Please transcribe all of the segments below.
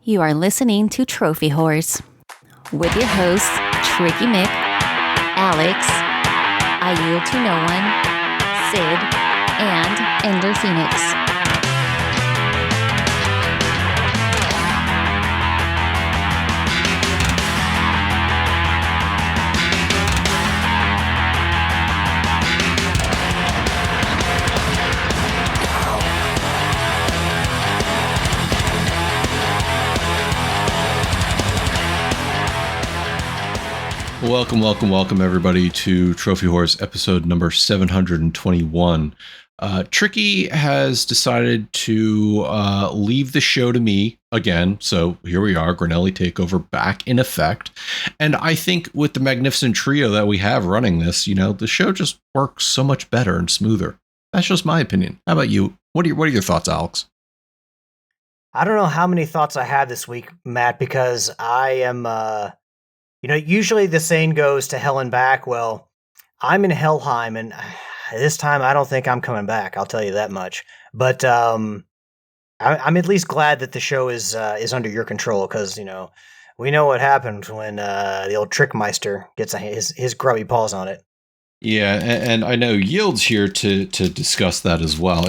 You are listening to Trophy Horse with your hosts, Tricky Mick, Alex, I Yield to No One, Sid, and Ender Phoenix. Welcome, everybody, to Trophy Horse episode number 721. Tricky has decided to leave the show to me again, so here we are, Grinelli Takeover back in effect. And I think with the magnificent trio that we have running this, the show just works so much better and smoother. That's just my opinion. How about you? What are your thoughts, Alex? I don't know how many thoughts I have this week, Matt, because I am... usually the saying goes to hell and back. Well, I'm in Helheim, and this time I don't think I'm coming back. I'll tell you that much. But I'm at least glad that the show is under your control, because we know what happens when the old Trickmeister gets his grubby paws on it. Yeah, and I know Yield's here to discuss that as well.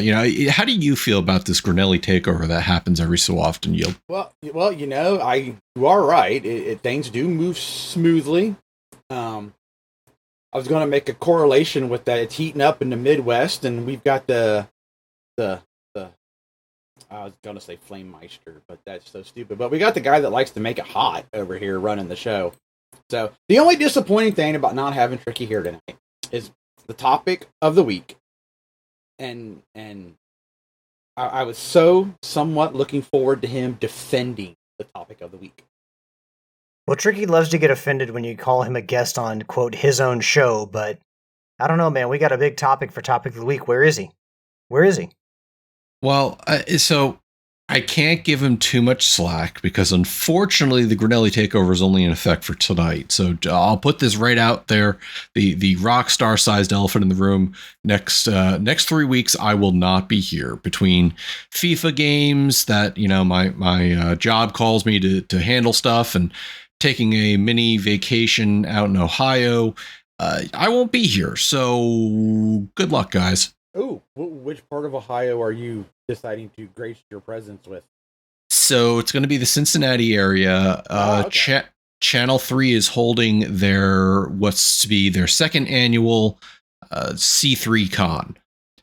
How do you feel about this Grinelli takeover that happens every so often, Yield? Well, you are right. Things do move smoothly. I was going to make a correlation with that. It's heating up in the Midwest, and we've got the I was going to say Flame Meister, but that's so stupid. But we got the guy that likes to make it hot over here running the show. So the only disappointing thing about not having Tricky here tonight is the topic of the week, and I was somewhat looking forward to him defending the topic of the week. Well, Tricky loves to get offended when you call him a guest on, quote, his own show, but I don't know, man. We got a big topic for topic of the week. Where is he? Well, so I can't give him too much slack because, unfortunately, the Grinelli takeover is only in effect for tonight. So I'll put this right out there. The rock star sized elephant in the room. Next 3 weeks, I will not be here between FIFA games that my job calls me to handle stuff, and taking a mini vacation out in Ohio. I won't be here. So good luck, guys. Oh, which part of Ohio are you deciding to grace your presence with? So it's going to be the Cincinnati area. Okay. Channel 3 is holding what's to be their second annual C3 Con.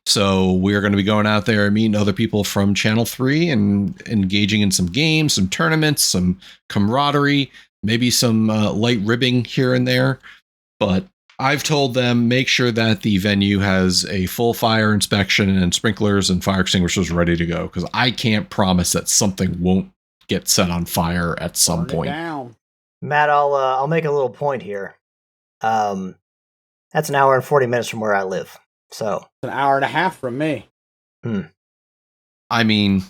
So we're going to be going out there and meeting other people from Channel 3 and engaging in some games, some tournaments, some camaraderie, maybe some light ribbing here and there. But I've told them, make sure that the venue has a full fire inspection and sprinklers and fire extinguishers ready to go, because I can't promise that something won't get set on fire at some point. Down. Matt, I'll make a little point here. That's an hour and 40 minutes from where I live. So It's an hour and a half from me. I mean,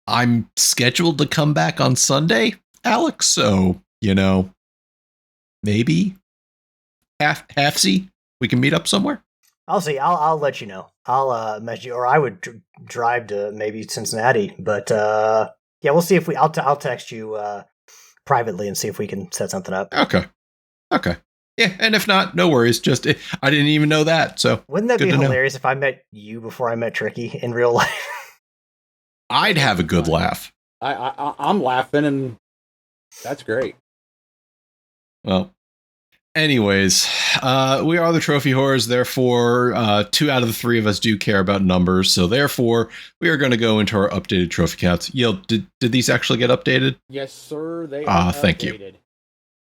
I'm scheduled to come back on Sunday, Alex, so, maybe halfsy we can meet up somewhere. I'll see. I'll let you know. I'll message you, or I would drive to maybe Cincinnati. But yeah, we'll see if I'll text you privately and see if we can set something up. Okay. Yeah, and if not, no worries. Just I didn't even know that. So wouldn't that be hilarious if I met you before I met Tricky in real life? I'd have a good laugh. I'm laughing, and that's great. Well, anyways, we are the Trophy Whores. Therefore, 2 out of the 3 of us do care about numbers. So therefore, we are going to go into our updated trophy counts. Yield, did these actually get updated? Yes, sir. They are thank updated. You.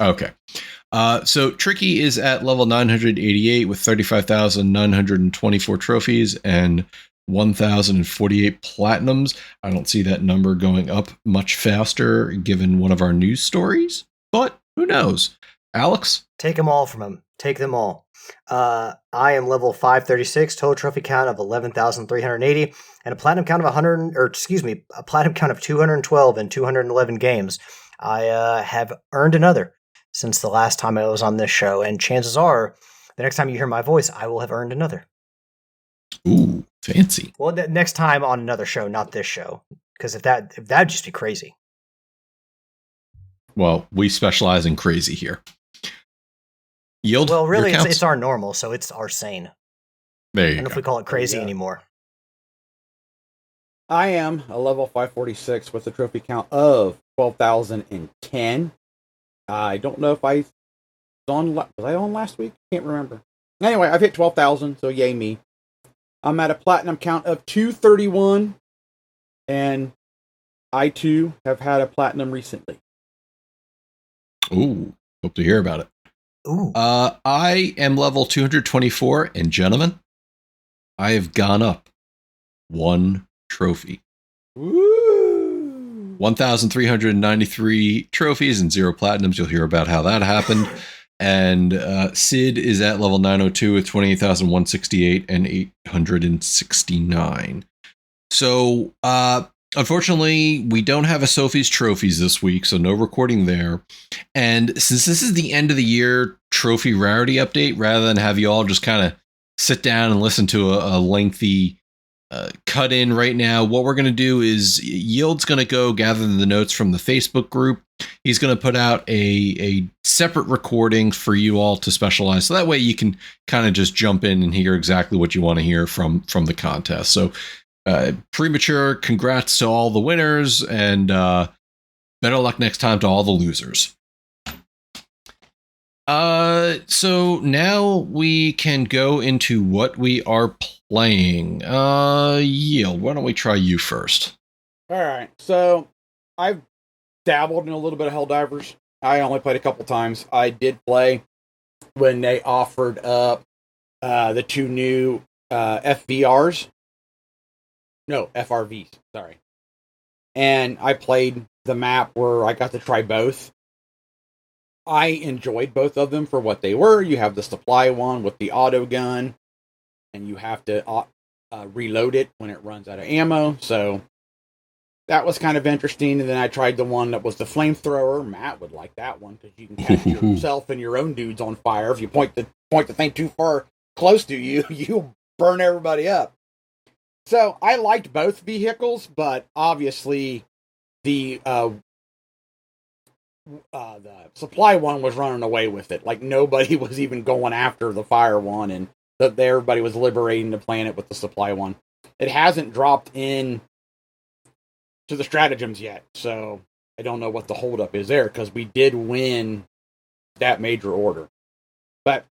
Okay. So Tricky is at level 988 with 35,924 trophies and 1,048 platinums. I don't see that number going up much faster given one of our news stories, but who knows? Alex? Take them all from him. Take them all. I am level 536, total trophy count of 11,380, and a platinum count of a platinum count of 212 in 211 games. I have earned another since the last time I was on this show, and chances are, the next time you hear my voice, I will have earned another. Ooh, fancy. Well, next time on another show, not this show, because if that'd just be crazy. Well, we specialize in crazy here. Yield. Well, really, your it's our normal, so it's our sane. There you And go. if we call it crazy go. anymore. I am a level 546 with a trophy count of 12,010. I don't know if I was I on last week? Can't remember. Anyway, I've hit 12,000, so yay me. I'm at a platinum count of 231, and I too have had a platinum recently. Ooh, hope to hear about it. Ooh. I am level 224, and gentlemen, I have gone up 1 trophy. Woo! 1,393 trophies and 0 platinums. You'll hear about how that happened. And Sid is at level 902 with 28,168 and 869. So, unfortunately, we don't have a Sophie's Trophies this week, so no recording there. And since this is the end of the year trophy rarity update, rather than have you all just kind of sit down and listen to a lengthy cut in right now, what we're going to do is Yield's going to go gather the notes from the Facebook group. He's going to put out a separate recording for you all to specialize. So that way you can kind of just jump in and hear exactly what you want to hear from the contest. So premature congrats to all the winners, and better luck next time to all the losers. So now we can go into what we are playing. Yield, why don't we try you first? All right, so I've dabbled in a little bit of Helldivers. I only played a couple times. I did play when they offered up the 2 new FVRs. No, FRVs, sorry. And I played the map where I got to try both. I enjoyed both of them for what they were. You have the supply one with the auto gun, and you have to reload it when it runs out of ammo. So that was kind of interesting. And then I tried the one that was the flamethrower. Matt would like that one because you can catch yourself and your own dudes on fire. If you point the thing too far close to you, you'll burn everybody up. So I liked both vehicles, but obviously the supply one was running away with it. Like nobody was even going after the fire one, and everybody was liberating the planet with the supply one. It hasn't dropped in to the stratagems yet, so I don't know what the holdup is there, because we did win that major order. But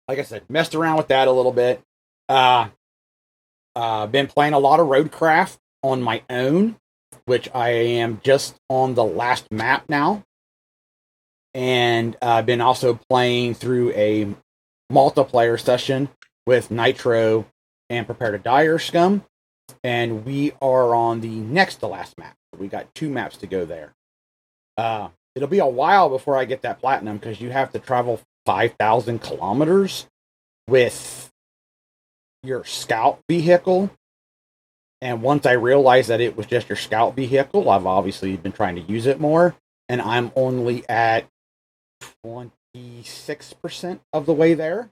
like I said, messed around with that a little bit. Been playing a lot of Roadcraft on my own, which I am just on the last map now. And I've been also playing through a multiplayer session with Nitro and Prepare to Die or Scum. And we are on the next to last map. We got 2 maps to go there. It'll be a while before I get that platinum, because you have to travel 5,000 kilometers with your scout vehicle. And once I realized that it was just your scout vehicle, I've obviously been trying to use it more. And I'm only at 26% of the way there.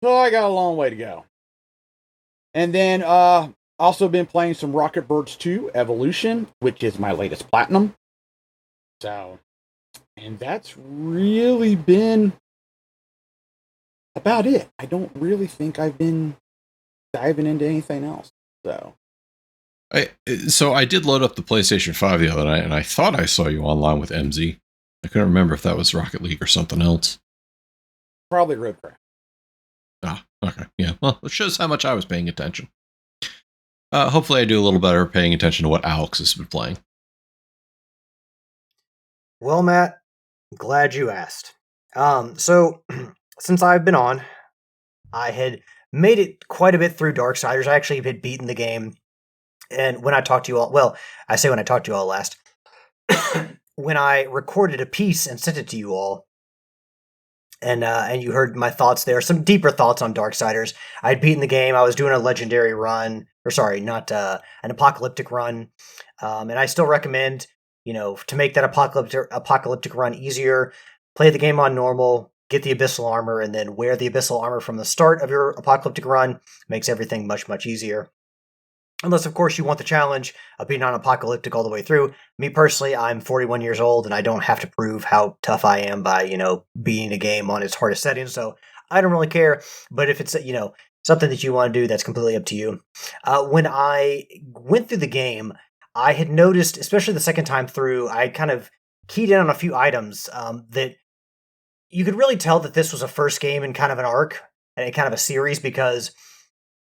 So I got a long way to go. And then also been playing some Rocket Birds 2 Evolution, which is my latest platinum. So, and that's really been about it. I don't really think I've been diving into anything else. So I did load up the PlayStation 5 the other night, and I thought I saw you online with MZ. I couldn't remember if that was Rocket League or something else. Probably Roadcraft. Ah, okay. Yeah, well, it shows how much I was paying attention. Hopefully I do a little better paying attention to what Alex has been playing. Well, Matt, glad you asked. So, since I've been on, I had made it quite a bit through Darksiders. I actually had beaten the game. And when I talked to you all, well, I say when I talked to you all last, when I recorded a piece and sent it to you all, and you heard my thoughts there, some deeper thoughts on Darksiders. I had beaten the game. I was doing a legendary run, or sorry, not an apocalyptic run. And I still recommend, to make that apocalyptic run easier, play the game on normal, get the abyssal armor, and then wear the abyssal armor from the start of your apocalyptic run. Makes everything much, much easier. Unless, of course, you want the challenge of being non-apocalyptic all the way through. Me personally, I'm 41 years old, and I don't have to prove how tough I am by, beating a game on its hardest setting, so I don't really care. But if it's, something that you want to do, that's completely up to you. When I went through the game, I had noticed, especially the second time through, I kind of keyed in on a few items that you could really tell that this was a first game in kind of an arc, and kind of a series, because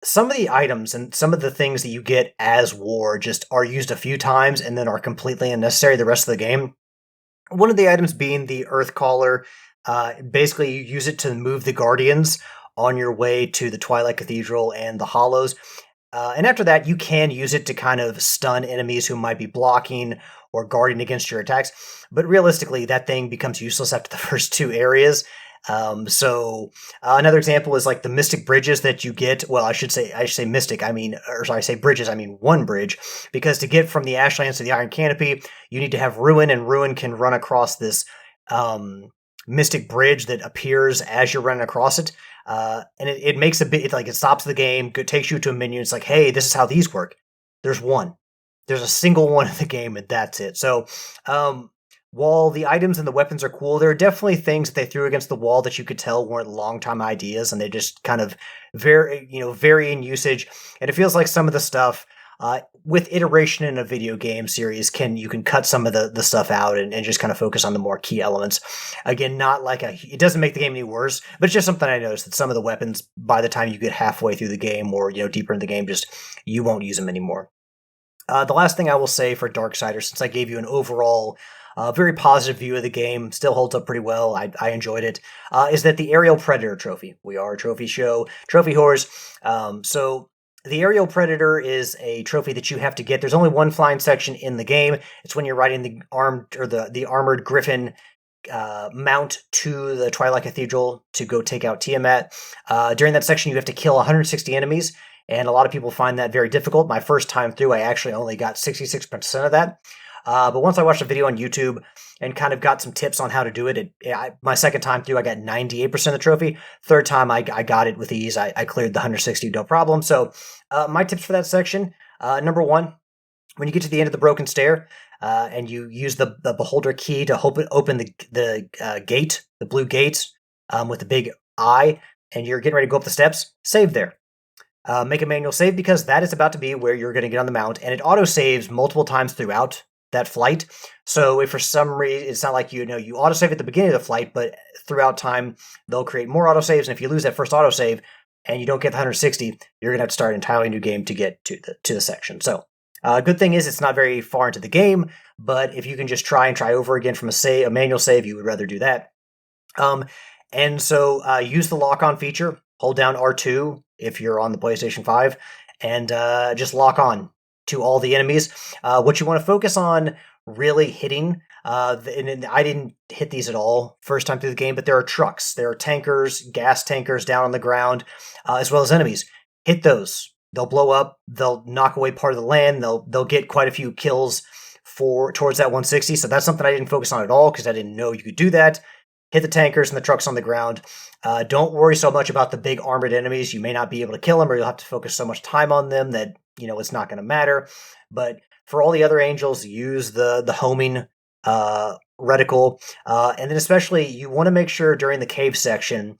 some of the items and some of the things that you get as war just are used a few times and then are completely unnecessary the rest of the game. One of the items being the Earth Caller. Basically, you use it to move the Guardians on your way to the Twilight Cathedral and the Hollows. And after that, you can use it to kind of stun enemies who might be blocking or guarding against your attacks. But realistically, that thing becomes useless after the first two areas. Another example is like the mystic bridges that you get. Well, I should say mystic. I say bridges. I mean one bridge, because to get from the Ashlands to the Iron Canopy, you need to have Ruin, and Ruin can run across this mystic bridge that appears as you're running across it. And it makes a bit like it stops the game, takes you to a menu. It's like, hey, this is how these work. There's a single one in the game, and that's it. So, while the items and the weapons are cool, there are definitely things that they threw against the wall that you could tell weren't long-time ideas, and they just kind of vary in usage. And it feels like some of the stuff, with iteration in a video game series, you can cut some of the stuff out and just kind of focus on the more key elements. Again, not like it doesn't make the game any worse, but it's just something I noticed that some of the weapons, by the time you get halfway through the game or deeper in the game, just you won't use them anymore. The last thing I will say for Darksiders, since I gave you an overall very positive view of the game, still holds up pretty well, I enjoyed it, is that the Aerial Predator trophy. We are a trophy show, trophy whores. So the Aerial Predator is a trophy that you have to get. There's only one flying section in the game. It's when you're riding the armored Griffin mount to the Twilight Cathedral to go take out Tiamat. During that section, you have to kill 160 enemies, and a lot of people find that very difficult. My first time through, I actually only got 66% of that. But once I watched a video on YouTube and kind of got some tips on how to do it, my second time through, I got 98% of the trophy. Third time, I got it with ease. I cleared the 160, no problem. So my tips for that section, number one, when you get to the end of the broken stair, and you use the beholder key to open the gate, the blue gate, with the big eye, and you're getting ready to go up the steps, save there. Make a manual save, because that is about to be where you're going to get on the mount, and it auto-saves multiple times throughout that flight. So if for some reason, it's not like you autosave at the beginning of the flight, but throughout time, they'll create more autosaves, and if you lose that first autosave and you don't get the 160, you're going to have to start an entirely new game to get to the section. So good thing is it's not very far into the game, but if you can just try over again from a manual save, you would rather do that. And so use the lock-on feature. Hold down R2 if you're on the PlayStation 5, and just lock on to all the enemies. What you want to focus on really hitting, and I didn't hit these at all first time through the game, but there are trucks, there are tankers, gas tankers down on the ground, as well as enemies. Hit those. They'll blow up. They'll knock away part of the land. They'll get quite a few kills towards that 160. So that's something I didn't focus on at all, because I didn't know you could do that. Hit the tankers and the trucks on the ground. Don't worry so much about the big armored enemies. You may not be able to kill them, or you'll have to focus so much time on them that it's not going to matter. But for all the other angels, use the homing reticle, and then especially you want to make sure during the cave section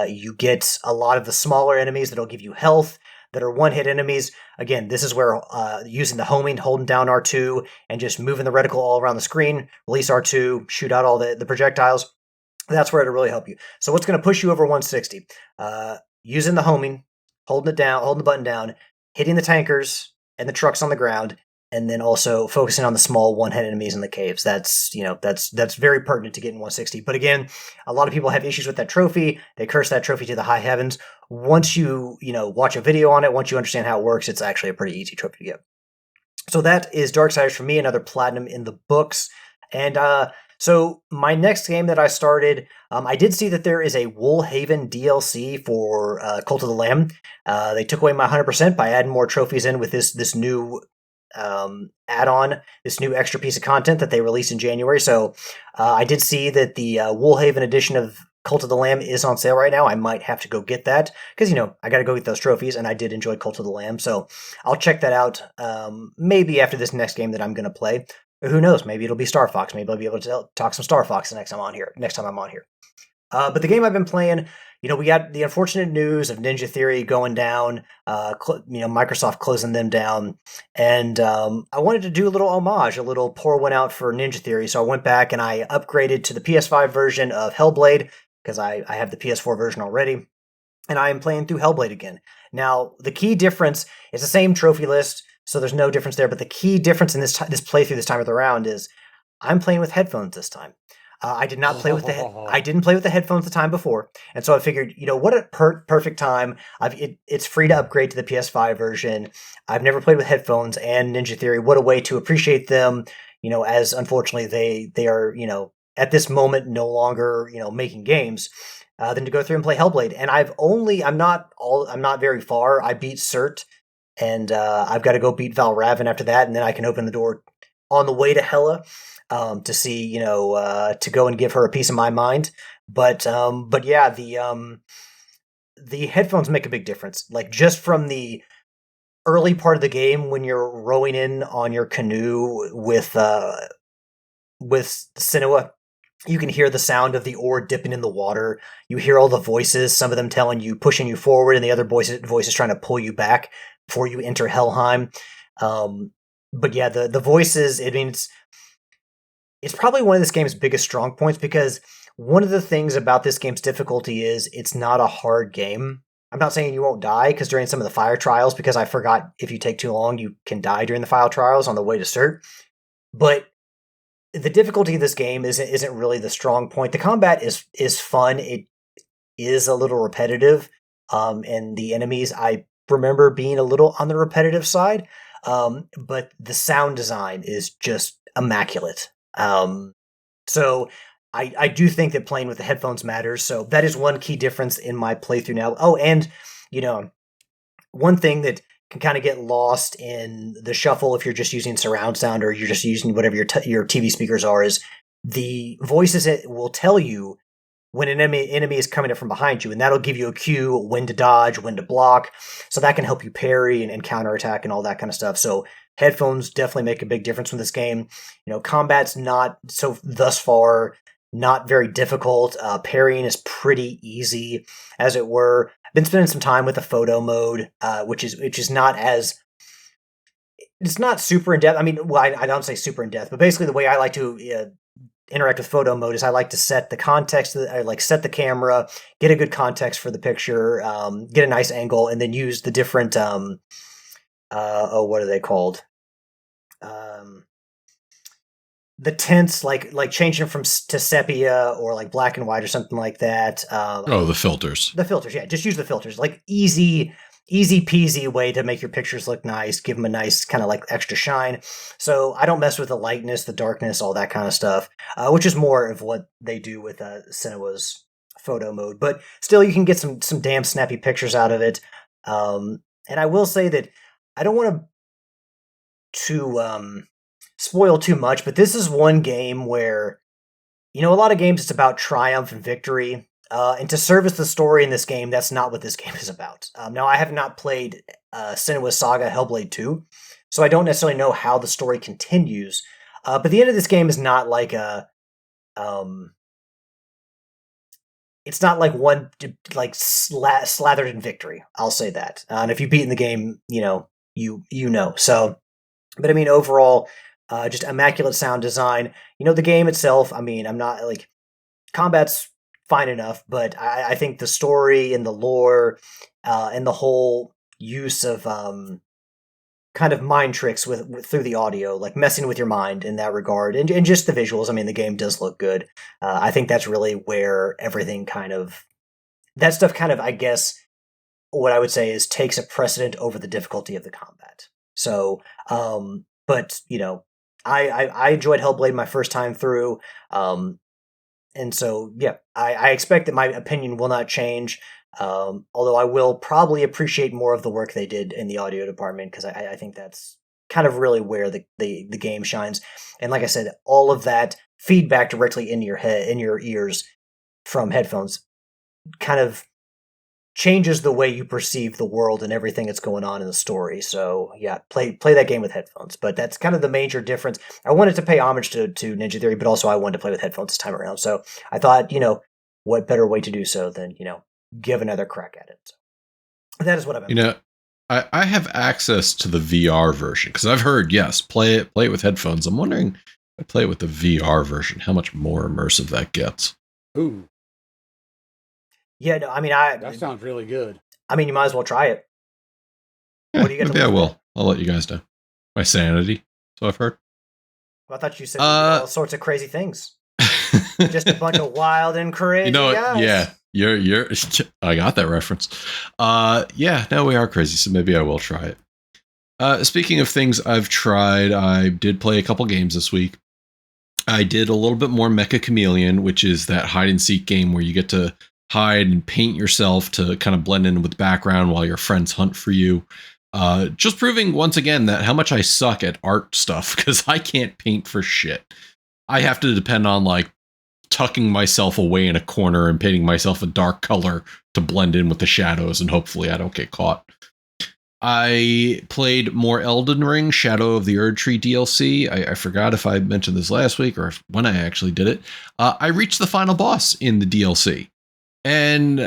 you get a lot of the smaller enemies that'll give you health, that are one-hit enemies. Again, this is where using the homing, holding down R2, and just moving the reticle all around the screen, release R2, shoot out all the projectiles. That's where it'll really help you. So what's going to push you over 160? Using the homing, holding the button down, hitting the tankers and the trucks on the ground, and then also focusing on the small one-hit enemies in the caves. That's very pertinent to getting 160. But again, a lot of people have issues with that trophy. They curse that trophy to the high heavens. Once you watch a video on it, once you understand how it works, it's actually a pretty easy trophy to get. So that is Darksiders for me, another platinum in the books. And so my next game that I started, I did see that there is a Woolhaven DLC for Cult of the Lamb. They took away my 100% by adding more trophies in with this new add-on, this new extra piece of content that they released in January. So I did see that the Woolhaven edition of Cult of the Lamb is on sale right now. I might have to go get that because, I got to go get those trophies, and I did enjoy Cult of the Lamb. So I'll check that out maybe after this next game that I'm going to play. Or who knows? Maybe it'll be Starfox. Maybe I'll be able to talk some Starfox the next time I'm on here. But the game I've been playing, we got the unfortunate news of Ninja Theory going down, Microsoft closing them down. And I wanted to do a little homage, a little pour one out for Ninja Theory. So I went back and I upgraded to the PS5 version of Hellblade because I have the PS4 version already. And I am playing through Hellblade again. Now, the key difference is the same trophy list, so there's no difference there. But the key difference in this playthrough this time of the round is I'm playing with headphones this time. I did not play with I didn't play with the headphones the time before, and so I figured, what a perfect time. It's free to upgrade to the PS5 version. I've never played with headphones, and Ninja Theory, what a way to appreciate them. As unfortunately they are, at this moment no longer, making games. Than to go through and play Hellblade, and I'm not very far. I beat Cert, and I've got to go beat Valravn after that, and then I can open the door on the way to Hela. To see, to go and give her a piece of my mind. But yeah, the headphones make a big difference. Like just from the early part of the game when you're rowing in on your canoe with Senua, you can hear the sound of the oar dipping in the water. You hear all the voices, some of them telling you, pushing you forward, and the other voices trying to pull you back before you enter Helheim. But yeah, the voices, it's probably one of this game's biggest strong points because one of the things about this game's difficulty is it's not a hard game. I'm not saying you won't die because during some of the fire trials, because I forgot if you take too long, you can die during the fire trials on the way to Cert. But the difficulty of this game isn't really the strong point. The combat is fun. It is a little repetitive. And the enemies, I remember being a little on the repetitive side. But the sound design is just immaculate. So I do think that playing with the headphones matters. So that is one key difference in my playthrough now. Oh, and, one thing that can kind of get lost in the shuffle if you're just using surround sound or you're just using whatever your TV speakers are is the voices that will tell you when an enemy is coming up from behind you, and that'll give you a cue when to dodge, when to block. So that can help you parry and counterattack and all that kind of stuff. So headphones definitely make a big difference with this game. Combat's not so thus far not very difficult. Parrying is pretty easy, as it were. I've been spending some time with the photo mode, which is not as it's not super in depth. I mean, well, I don't say super in depth, but basically the way I like to interact with photo mode is I like to set the context. I like set the camera, get a good context for the picture, get a nice angle, and then use the different what are they called? The tints, like changing from to sepia or like black and white or something like that. The filters. The filters, yeah. Just use the filters. Like easy peasy way to make your pictures look nice, give them a nice kind of like extra shine. So I don't mess with the lightness, the darkness, all that kind of stuff, which is more of what they do with Senua's photo mode. But still, you can get some damn snappy pictures out of it. And I will say that I don't want to spoil too much, but this is one game where, a lot of games it's about triumph and victory. And to service the story in this game, that's not what this game is about. Now, I have not played Senua's Saga Hellblade 2, so I don't necessarily know how the story continues. But the end of this game is not like a... it's not like one slathered in victory. I'll say that. And if you've beaten the game, you know. So, but I mean, overall, just immaculate sound design. The game itself, I mean, I'm not like... Combat's fine enough, but I think the story and the lore and the whole use of kind of mind tricks with through the audio, like messing with your mind in that regard, and just the visuals. I mean, the game does look good. I think that's really where everything that stuff kind of, I guess, what I would say is takes a precedent over the difficulty of the combat. So, but I enjoyed Hellblade my first time through. And so, yeah, I expect that my opinion will not change, although I will probably appreciate more of the work they did in the audio department, because I think that's kind of really where the game shines. And like I said, all of that feedback directly into your head, in your ears, from headphones kind of changes the way you perceive the world and everything that's going on in the story. So yeah, play that game with headphones. But that's kind of the major difference. I wanted to pay homage to Ninja Theory, but also I wanted to play with headphones this time around. So I thought, what better way to do so than, give another crack at it. So that is what I've been I have access to the VR version because I've heard, yes, play it with headphones. I'm wondering if I play it with the VR version, how much more immersive that gets. Ooh. Yeah, no, that sounds really good. You might as well try it. Yeah, what do you get? Maybe I will. I'll let you guys know. My sanity. So I've heard. Well, I thought you said all sorts of crazy things. Just a bunch of wild and crazy guys. Yeah, you're. I got that reference. Yeah, no, we are crazy, so maybe I will try it. Speaking of things I've tried, I did play a couple games this week. I did a little bit more Mecha Chameleon, which is that hide and seek game where you get to hide and paint yourself to kind of blend in with the background while your friends hunt for you. Just proving once again that how much I suck at art stuff because I can't paint for shit. I have to depend on like tucking myself away in a corner and painting myself a dark color to blend in with the shadows and hopefully I don't get caught. I played more Elden Ring Shadow of the Erdtree DLC. I forgot if I mentioned this last week or when I actually did it. I reached the final boss in the DLC and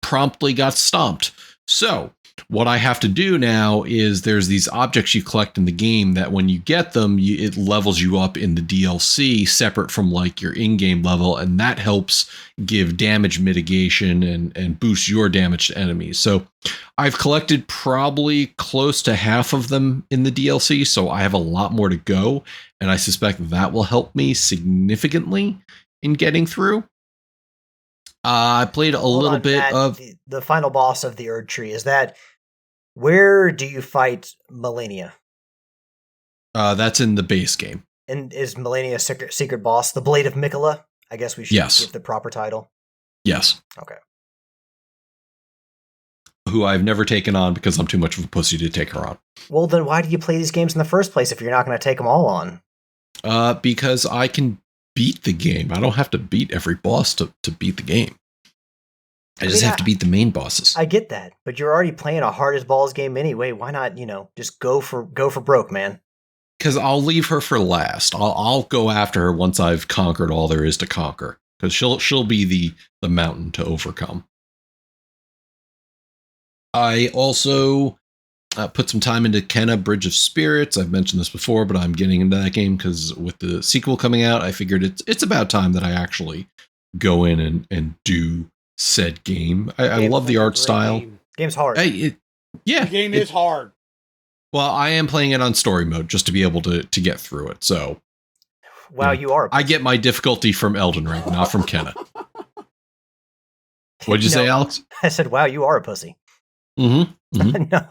promptly got stomped. So what I have to do now is there's these objects you collect in the game that when you get them, it levels you up in the DLC separate from like your in-game level. And that helps give damage mitigation and boost your damage to enemies. So I've collected probably close to half of them in the DLC. So I have a lot more to go. And I suspect that will help me significantly in getting through. I played a little bit of the final boss of the Erdtree. Is that where do you fight Melania? That's in the base game. And is Melania secret boss, the Blade of Mikola? I guess we should give the proper title. Yes. Okay. Who I've never taken on because I'm too much of a pussy to take her on. Well, then why do you play these games in the first place if you're not going to take them all on? Because I can beat the game. I don't have to beat every boss to beat the game. I just have to beat the main bosses. I get that, but you're already playing a hard as balls game anyway. Why not, just go for broke, man? Because I'll leave her for last. I'll go after her once I've conquered all there is to conquer. Because she'll be the mountain to overcome. I also put some time into Kenna Bridge of Spirits. I've mentioned this before, but I'm getting into that game because with the sequel coming out, I figured it's about time that I actually go in and do said game. I love the art style. Game's hard. The game is hard. Well, I am playing it on story mode just to be able to get through it. So, wow, you are. I get my difficulty from Elden Ring, not from Kenna. What'd you say, Alex? I said, wow, you are a pussy. Mm-hmm. Mm-hmm. No,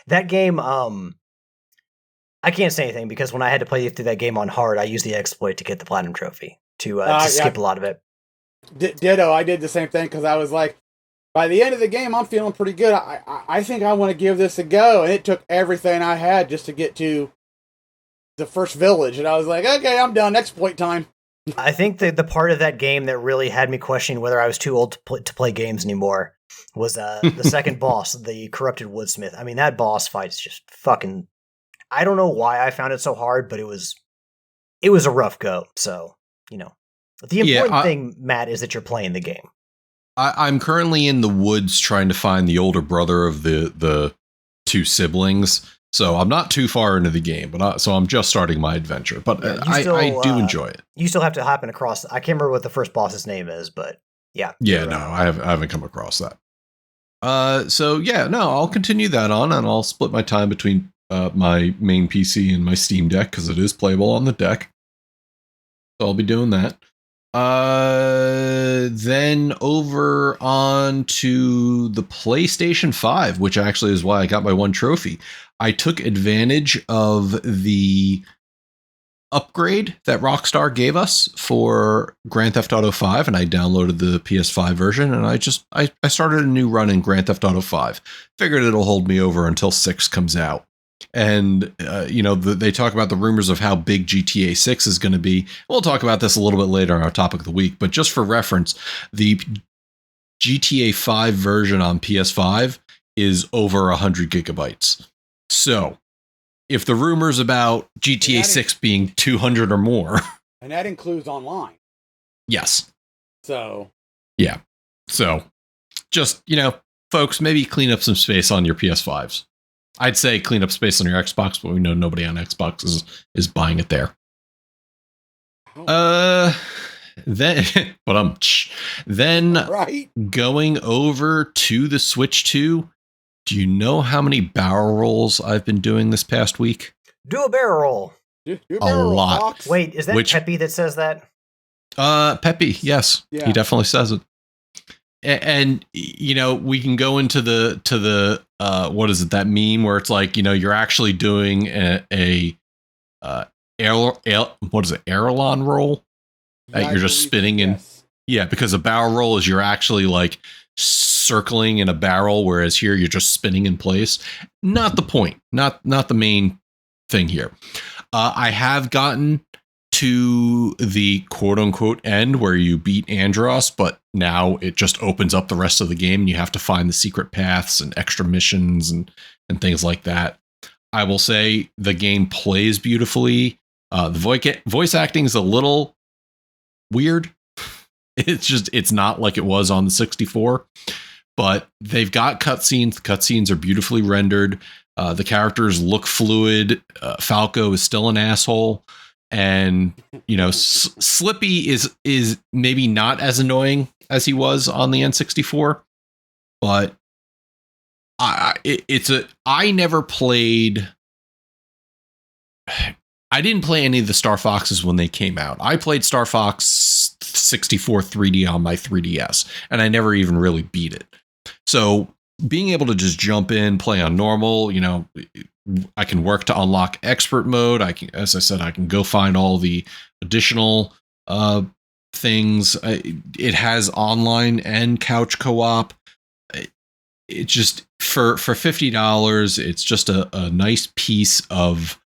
that game, I can't say anything because when I had to play through that game on hard, I used the exploit to get the platinum trophy to skip a lot of it. Ditto, I did the same thing because I was like, by the end of the game, I'm feeling pretty good. I think I want to give this a go. And it took everything I had just to get to the first village. And I was like, okay, I'm done. Exploit time. I think the part of that game that really had me questioning whether I was too old to play games anymore was the second boss, the Corrupted Woodsmith. I mean, that boss fight is just fucking... I don't know why I found it so hard, but it was a rough go. So, The important thing, Matt, is that you're playing the game. I'm currently in the woods trying to find the older brother of the two siblings. So I'm not too far into the game, but so I'm just starting my adventure. But I do enjoy it. You still have to happen across. I can't remember what the first boss's name is, but yeah. Yeah, no, I haven't come across that. I'll continue that on, and I'll split my time between my main PC and my Steam Deck because it is playable on the deck. So I'll be doing that. Then over on to the PlayStation 5, which actually is why I got my one trophy. I took advantage of the upgrade that Rockstar gave us for Grand Theft Auto 5, and I downloaded the PS5 version, and I started a new run in Grand Theft Auto 5. Figured it'll hold me over until 6 comes out. And, they talk about the rumors of how big GTA 6 is going to be. We'll talk about this a little bit later on our topic of the week, but just for reference, the GTA 5 version on PS5 is over 100 gigabytes. So if the rumors about GTA 6 being 200 or more. And that includes online. Yes. So. Yeah. So just, folks, maybe clean up some space on your PS5s. I'd say clean up space on your Xbox, but we know nobody on Xbox is buying it there. Then right. Going over to the Switch 2, do you know how many barrel rolls I've been doing this past week? Do a barrel roll. A lot. Fox. Wait, is that Peppy that says that? Peppy, yes. Yeah. He definitely says it. And we can go into the what is it, that meme where it's like, you're actually doing a Airlon roll. You're just spinning in. Yeah, because a barrel roll is you're actually like circling in a barrel, whereas here you're just spinning in place. Not the point. Not the main thing here. I have gotten to the quote unquote end where you beat Andros, but now it just opens up the rest of the game and you have to find the secret paths and extra missions and things like that. I will say the game plays beautifully. The voice acting is a little weird. It's not like it was on the 64, but they've got cutscenes. The cutscenes are beautifully rendered. The characters look fluid. Falco is still an asshole. And, Slippy is maybe not as annoying as he was on the N64, but I never played. I didn't play any of the Star Foxes when they came out. I played Star Fox 64 3D on my 3DS, and I never even really beat it. So being able to just jump in, play on normal, I can work to unlock expert mode. As I said, I can go find all the additional things. It has online and couch co-op. It just for $50, it's just a nice piece of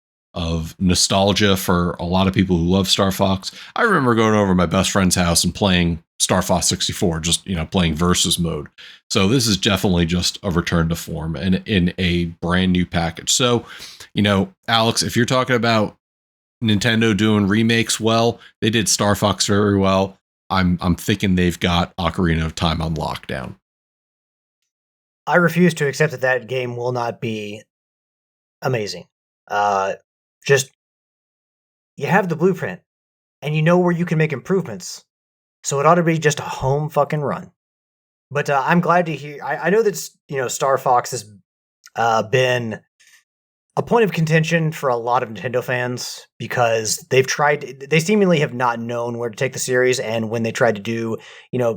nostalgia for a lot of people who love Star Fox. I remember going over to my best friend's house and playing Star Fox 64, just, playing versus mode. So this is definitely just a return to form and in a brand new package. So, Alex, if you're talking about Nintendo doing remakes well, they did Star Fox very well. I'm thinking they've got Ocarina of Time on lockdown. I refuse to accept that game will not be amazing. Just, you have the blueprint and you know where you can make improvements. So it ought to be just a home fucking run. But I'm glad to hear. I know that Star Fox has been a point of contention for a lot of Nintendo fans because they seemingly have not known where to take the series, and when they tried to do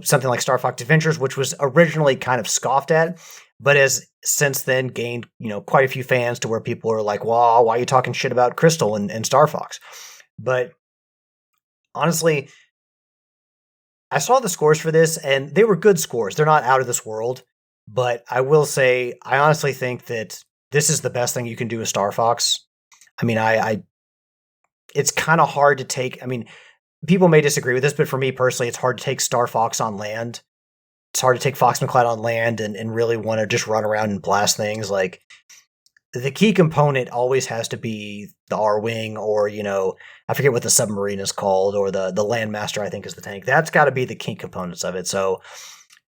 something like Star Fox Adventures, which was originally kind of scoffed at, but has since then gained quite a few fans to where people are like, "Well, why are you talking shit about Crystal and Star Fox?" But honestly, I saw the scores for this, and they were good scores. They're not out of this world, but I will say, I honestly think that this is the best thing you can do with Star Fox. I mean, it's kind of hard to take. I mean, people may disagree with this, but for me personally, it's hard to take Star Fox on land. It's hard to take Fox McCloud on land and really want to just run around and blast things. Like, the key component always has to be the R-Wing, or, I forget what the submarine is called, or the Landmaster, I think, is the tank. That's got to be the key components of it. So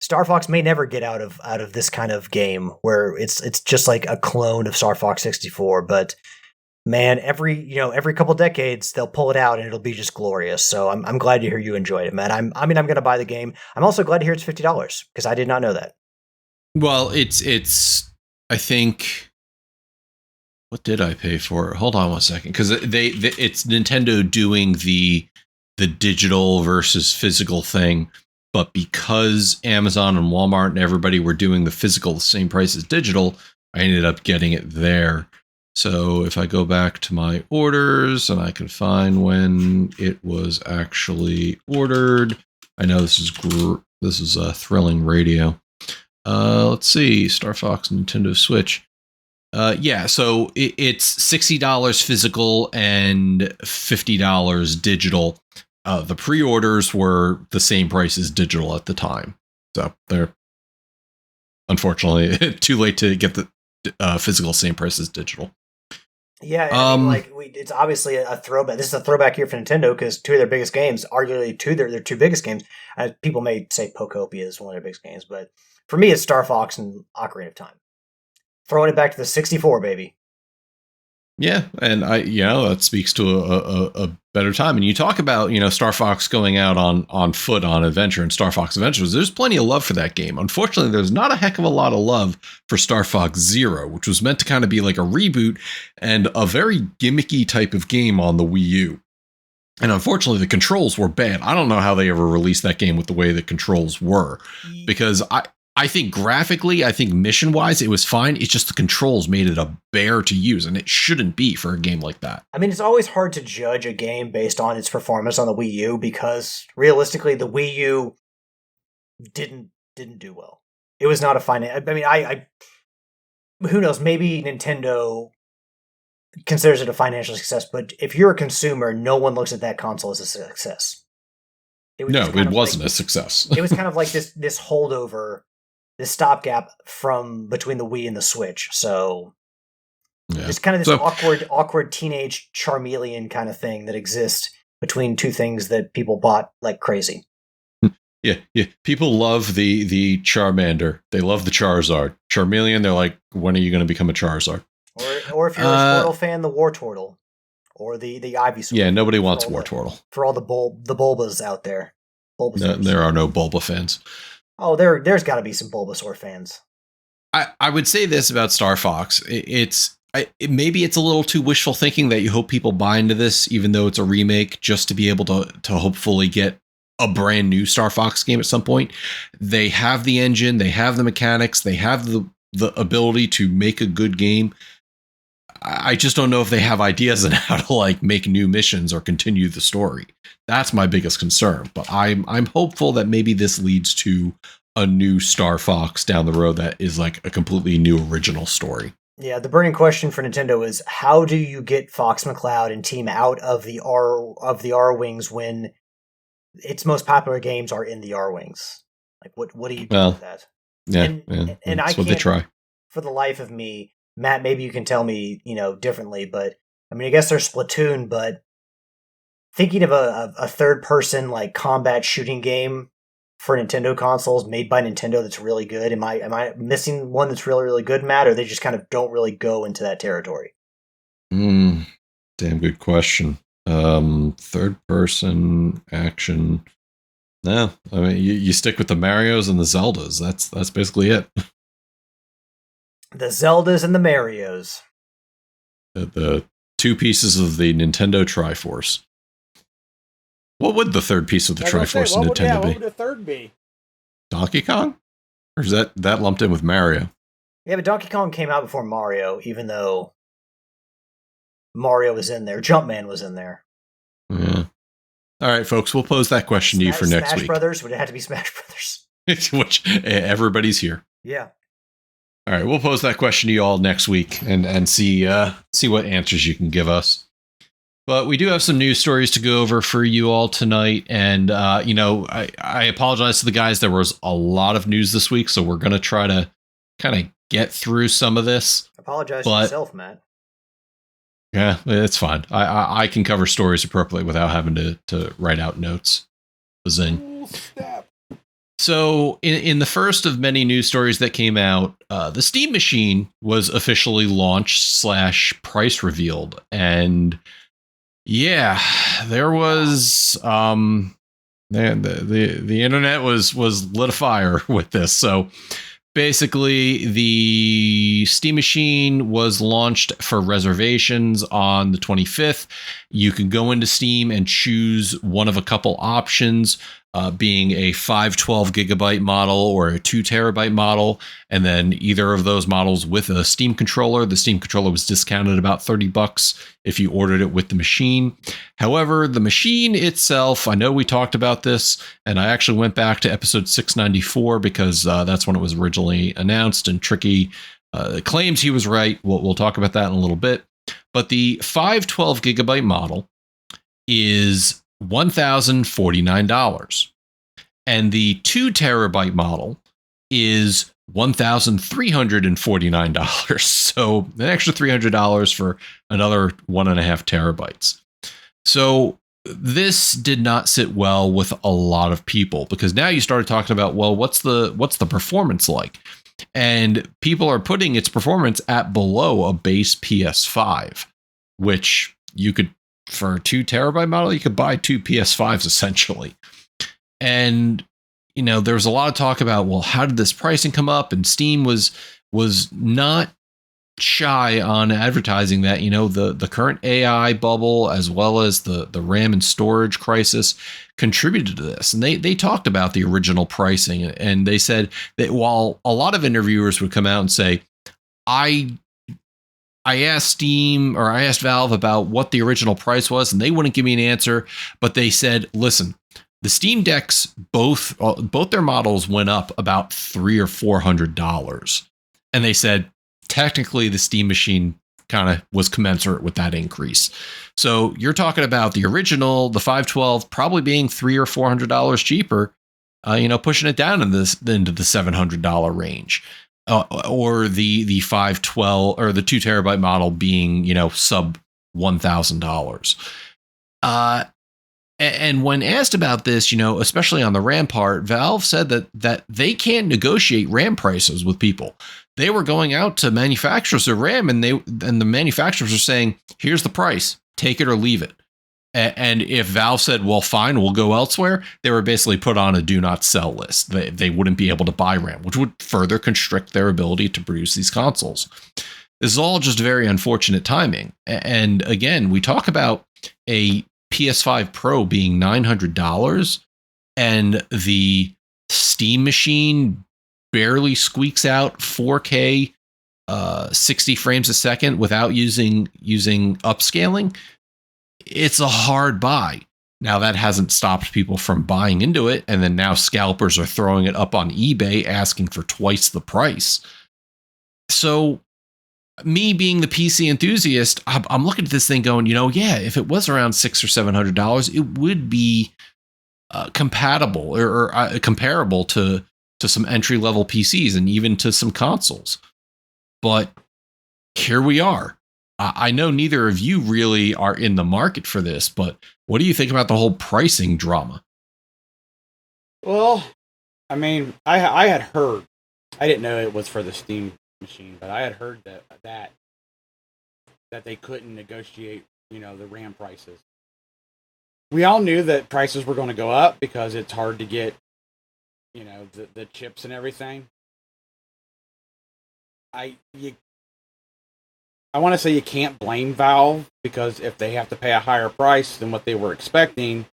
Star Fox may never get out of this kind of game where it's just like a clone of Star Fox 64. But man, every couple decades they'll pull it out and it'll be just glorious. So I'm glad to hear you enjoyed it, man. I'm going to buy the game. I'm also glad to hear it's $50 because I did not know that. Well, it's I think. What did I pay for it? Hold on one second, because it's Nintendo doing the digital versus physical thing, but because Amazon and Walmart and everybody were doing the physical the same price as digital, I ended up getting it there. So if I go back to my orders and I can find when it was actually ordered, I know this is a thrilling radio. Let's see, Star Fox Nintendo Switch. Yeah, so it's $60 physical and $50 digital. The pre-orders were the same price as digital at the time. So they're unfortunately too late to get the physical same price as digital. Yeah, I mean, it's obviously a throwback. This is a throwback here for Nintendo because two of their biggest games, arguably their two biggest games. People may say Pokopia is one of their biggest games, but for me, it's Star Fox and Ocarina of Time. Throwing it back to the 64, baby. Yeah, and that speaks to a better time. And you talk about, Star Fox going out on foot on adventure and Star Fox Adventures. There's plenty of love for that game. Unfortunately, there's not a heck of a lot of love for Star Fox Zero, which was meant to kind of be like a reboot and a very gimmicky type of game on the Wii U. And unfortunately, the controls were bad. I don't know how they ever released that game with the way the controls were, because I think graphically, mission-wise, it was fine. It's just the controls made it a bear to use, and it shouldn't be for a game like that. I mean, it's always hard to judge a game based on its performance on the Wii U because, realistically, the Wii U didn't do well. It was not a fine... I mean, who knows? Maybe Nintendo considers it a financial success, but if you're a consumer, no one looks at that console as a success. It wasn't a success. It was kind of like this holdover, this stopgap from between the Wii and the Switch. So it's kind of this awkward teenage Charmeleon kind of thing that exists between two things that people bought like crazy. Yeah. People love the Charmander. They love the Charizard. Charmeleon, they're like, when are you going to become a Charizard? Or if you're a Squirtle fan, the Wartortle. Or the Ivysaur. Yeah, nobody wants Wartortle. For all the Bulbas out there. There are no Bulba fans. Oh, there's got to be some Bulbasaur fans. I would say this about Star Fox. Maybe it's a little too wishful thinking that you hope people buy into this, even though it's a remake, just to be able to hopefully get a brand new Star Fox game at some point. They have the engine, they have the mechanics, they have the ability to make a good game. I just don't know if they have ideas on how to make new missions or continue the story. That's my biggest concern. But I'm hopeful that maybe this leads to a new Star Fox down the road that is like a completely new original story. Yeah, the burning question for Nintendo is how do you get Fox McCloud and team out of the R wings when its most popular games are in the R wings? Like what do you do with that? Yeah, and that's what they try. For the life of me, Matt, maybe you can tell me, differently, but I mean, I guess there's Splatoon, but thinking of a third-person combat shooting game for Nintendo consoles made by Nintendo that's really good, am I missing one that's really, really good, Matt, or they just kind of don't really go into that territory? Damn good question. Third-person action. No, I mean, you stick with the Marios and the Zeldas. That's basically it. The Zeldas and the Marios. The two pieces of the Nintendo Triforce. What would the third piece of the Triforce in Nintendo be? What would the third be? Donkey Kong? Or is that lumped in with Mario? Yeah, but Donkey Kong came out before Mario, even though Mario was in there. Jumpman was in there. Yeah. All right, folks, we'll pose that question to you for next week. Smash Brothers? Would it have to be Smash Brothers? Which everybody's here. Yeah. All right, we'll pose that question to you all next week and see what answers you can give us. But we do have some news stories to go over for you all tonight. And, I apologize to the guys. There was a lot of news this week, so we're going to try to kind of get through some of this. Apologize to yourself, Matt. Yeah, it's fine. I can cover stories appropriately without having to write out notes. Zing. So in the first of many news stories that came out, the Steam Machine was officially launched / price revealed. And yeah, there was the internet was lit afire with this. So basically, the Steam Machine was launched for reservations on the 25th. You can go into Steam and choose one of a couple options, being a 512 gigabyte model or a 2 terabyte model, and then either of those models with a Steam controller. The Steam controller was discounted about $30 if you ordered it with the machine. However, the machine itself, I know we talked about this, and I actually went back to episode 694 because that's when it was originally announced, and Tricky claims he was right. We'll talk about that in a little bit. But the 512 gigabyte model is $1,049. And the 2 terabyte model is $1,349. So an extra $300 for another 1.5 terabytes. So this did not sit well with a lot of people, because now you started talking about, well, what's the performance like? And people are putting its performance at below a base PS5, which you could, for a 2 terabyte model, you could buy 2 PS5s essentially. And, you know, there was a lot of talk about, well, how did this pricing come up? And Steam was not shy on advertising that, you know, the current AI bubble, as well as the RAM and storage crisis, contributed to this. And they talked about the original pricing, and they said that while a lot of interviewers would come out and say, I asked Steam, or I asked Valve about what the original price was, and they wouldn't give me an answer, but they said, listen, the Steam Decks, both their models went up about $300 or $400. And they said, technically the Steam machine kind of was commensurate with that increase. So you're talking about the original, the 512, probably being $300 or $400 cheaper, pushing it down into the $700 range. Or the 512 or the 2 terabyte model being, sub $1,000. And when asked about this, especially on the RAM part, Valve said that they can't negotiate RAM prices with people. They were going out to manufacturers of RAM, and the manufacturers are saying, here's the price, take it or leave it. And if Valve said, well, fine, we'll go elsewhere, they were basically put on a do not sell list. They wouldn't be able to buy RAM, which would further constrict their ability to produce these consoles. This is all just very unfortunate timing. And again, we talk about a PS5 Pro being $900, and the Steam machine barely squeaks out 4K 60 frames a second without using upscaling. It's a hard buy. Now, that hasn't stopped people from buying into it, and then now scalpers are throwing it up on eBay asking for twice the price. So me being the PC enthusiast, I'm looking at this thing going, if it was around $600 or $700, it would be compatible or comparable to some entry level PCs and even to some consoles. But here we are. I know neither of you really are in the market for this, but what do you think about the whole pricing drama? Well, I mean, I had heard, I didn't know it was for the Steam machine, but I had heard that they couldn't negotiate, the RAM prices. We all knew that prices were going to go up because it's hard to get, the chips and everything. I want to say you can't blame Valve, because if they have to pay a higher price than what they were expecting,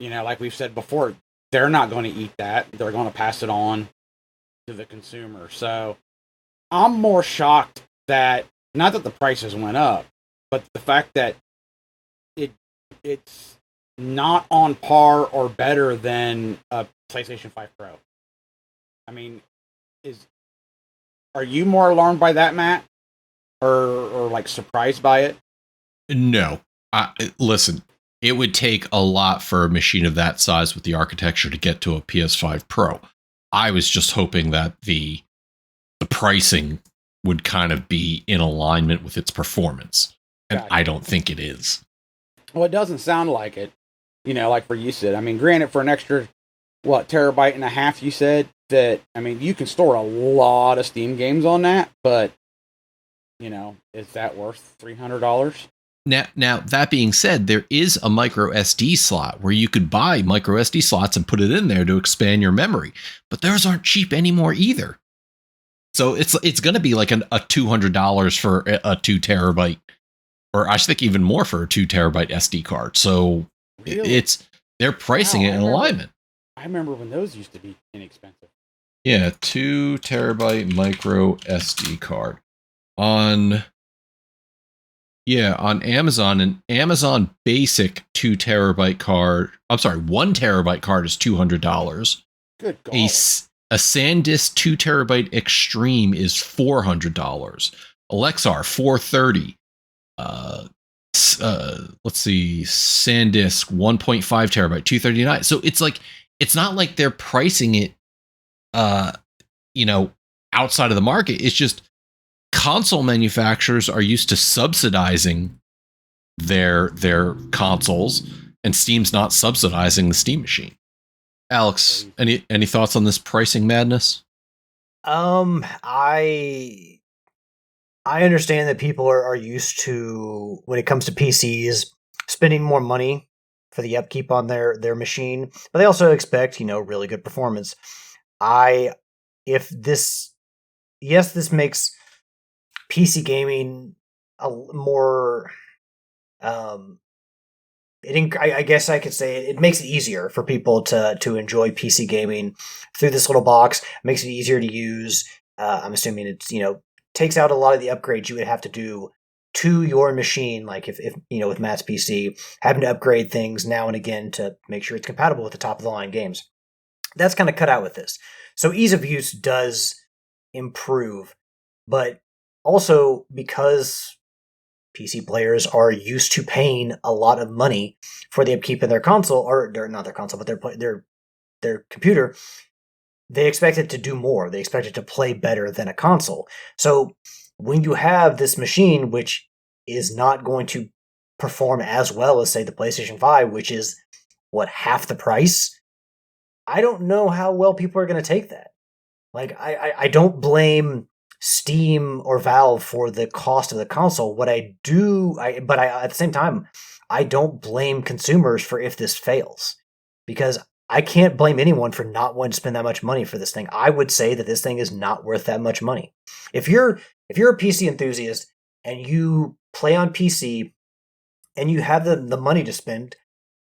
like we've said before, they're not going to eat that. They're going to pass it on to the consumer. So I'm more shocked that, not that the prices went up, but the fact that it's not on par or better than a PlayStation 5 Pro. I mean, are you more alarmed by that, Matt? Or like surprised by it? No. Listen, it would take a lot for a machine of that size with the architecture to get to a PS5 Pro. I was just hoping that the pricing would kind of be in alignment with its performance. And I don't think it is. Well, it doesn't sound like it. Like for you said, I mean, granted, for an extra, terabyte and a half, you said that, I mean, you can store a lot of Steam games on that, but, is that worth $300? Now, that being said, there is a micro SD slot where you could buy micro SD slots and put it in there to expand your memory, but those aren't cheap anymore either. So it's going to be like a $200 for a 2 terabyte, or I think even more for a 2 terabyte SD card. So really? They're pricing it in alignment. I remember when those used to be inexpensive. Yeah, 2 terabyte micro SD card on Amazon. An Amazon basic 2 terabyte card. I'm sorry, 1 terabyte card is $200. Good God. A SanDisk 2 terabyte Extreme is $400. Alexar $430. Let's see, SanDisk 1.5 terabyte $239. So it's like, it's not like they're pricing it, outside of the market. It's just console manufacturers are used to subsidizing their consoles, and Steam's not subsidizing the Steam machine. Alex, any thoughts on this pricing madness? I understand that people are used to, when it comes to PCs, spending more money for the upkeep on their machine, but they also expect, really good performance. This makes PC gaming a more, I guess I could say it makes it easier for people to enjoy PC gaming through this little box. It makes it easier to use. I'm assuming it's, takes out a lot of the upgrades you would have to do to your machine, like if with Matt's PC, having to upgrade things now and again to make sure it's compatible with the top of the line games. That's kind of cut out with this. So ease of use does improve, but also because PC players are used to paying a lot of money for the upkeep of their console, or not their console, but their computer, they expect it to do more. They expect it to play better than a console. So when you have this machine, which is not going to perform as well as, say, the PlayStation 5, which is, half the price? I don't know how well people are going to take that. Like, I don't blame Steam or Valve for the cost of the console. But at the same time, I don't blame consumers for if this fails, because I can't blame anyone for not wanting to spend that much money for this thing. I would say that this thing is not worth that much money. If you're a PC enthusiast and you play on PC and you have the money to spend,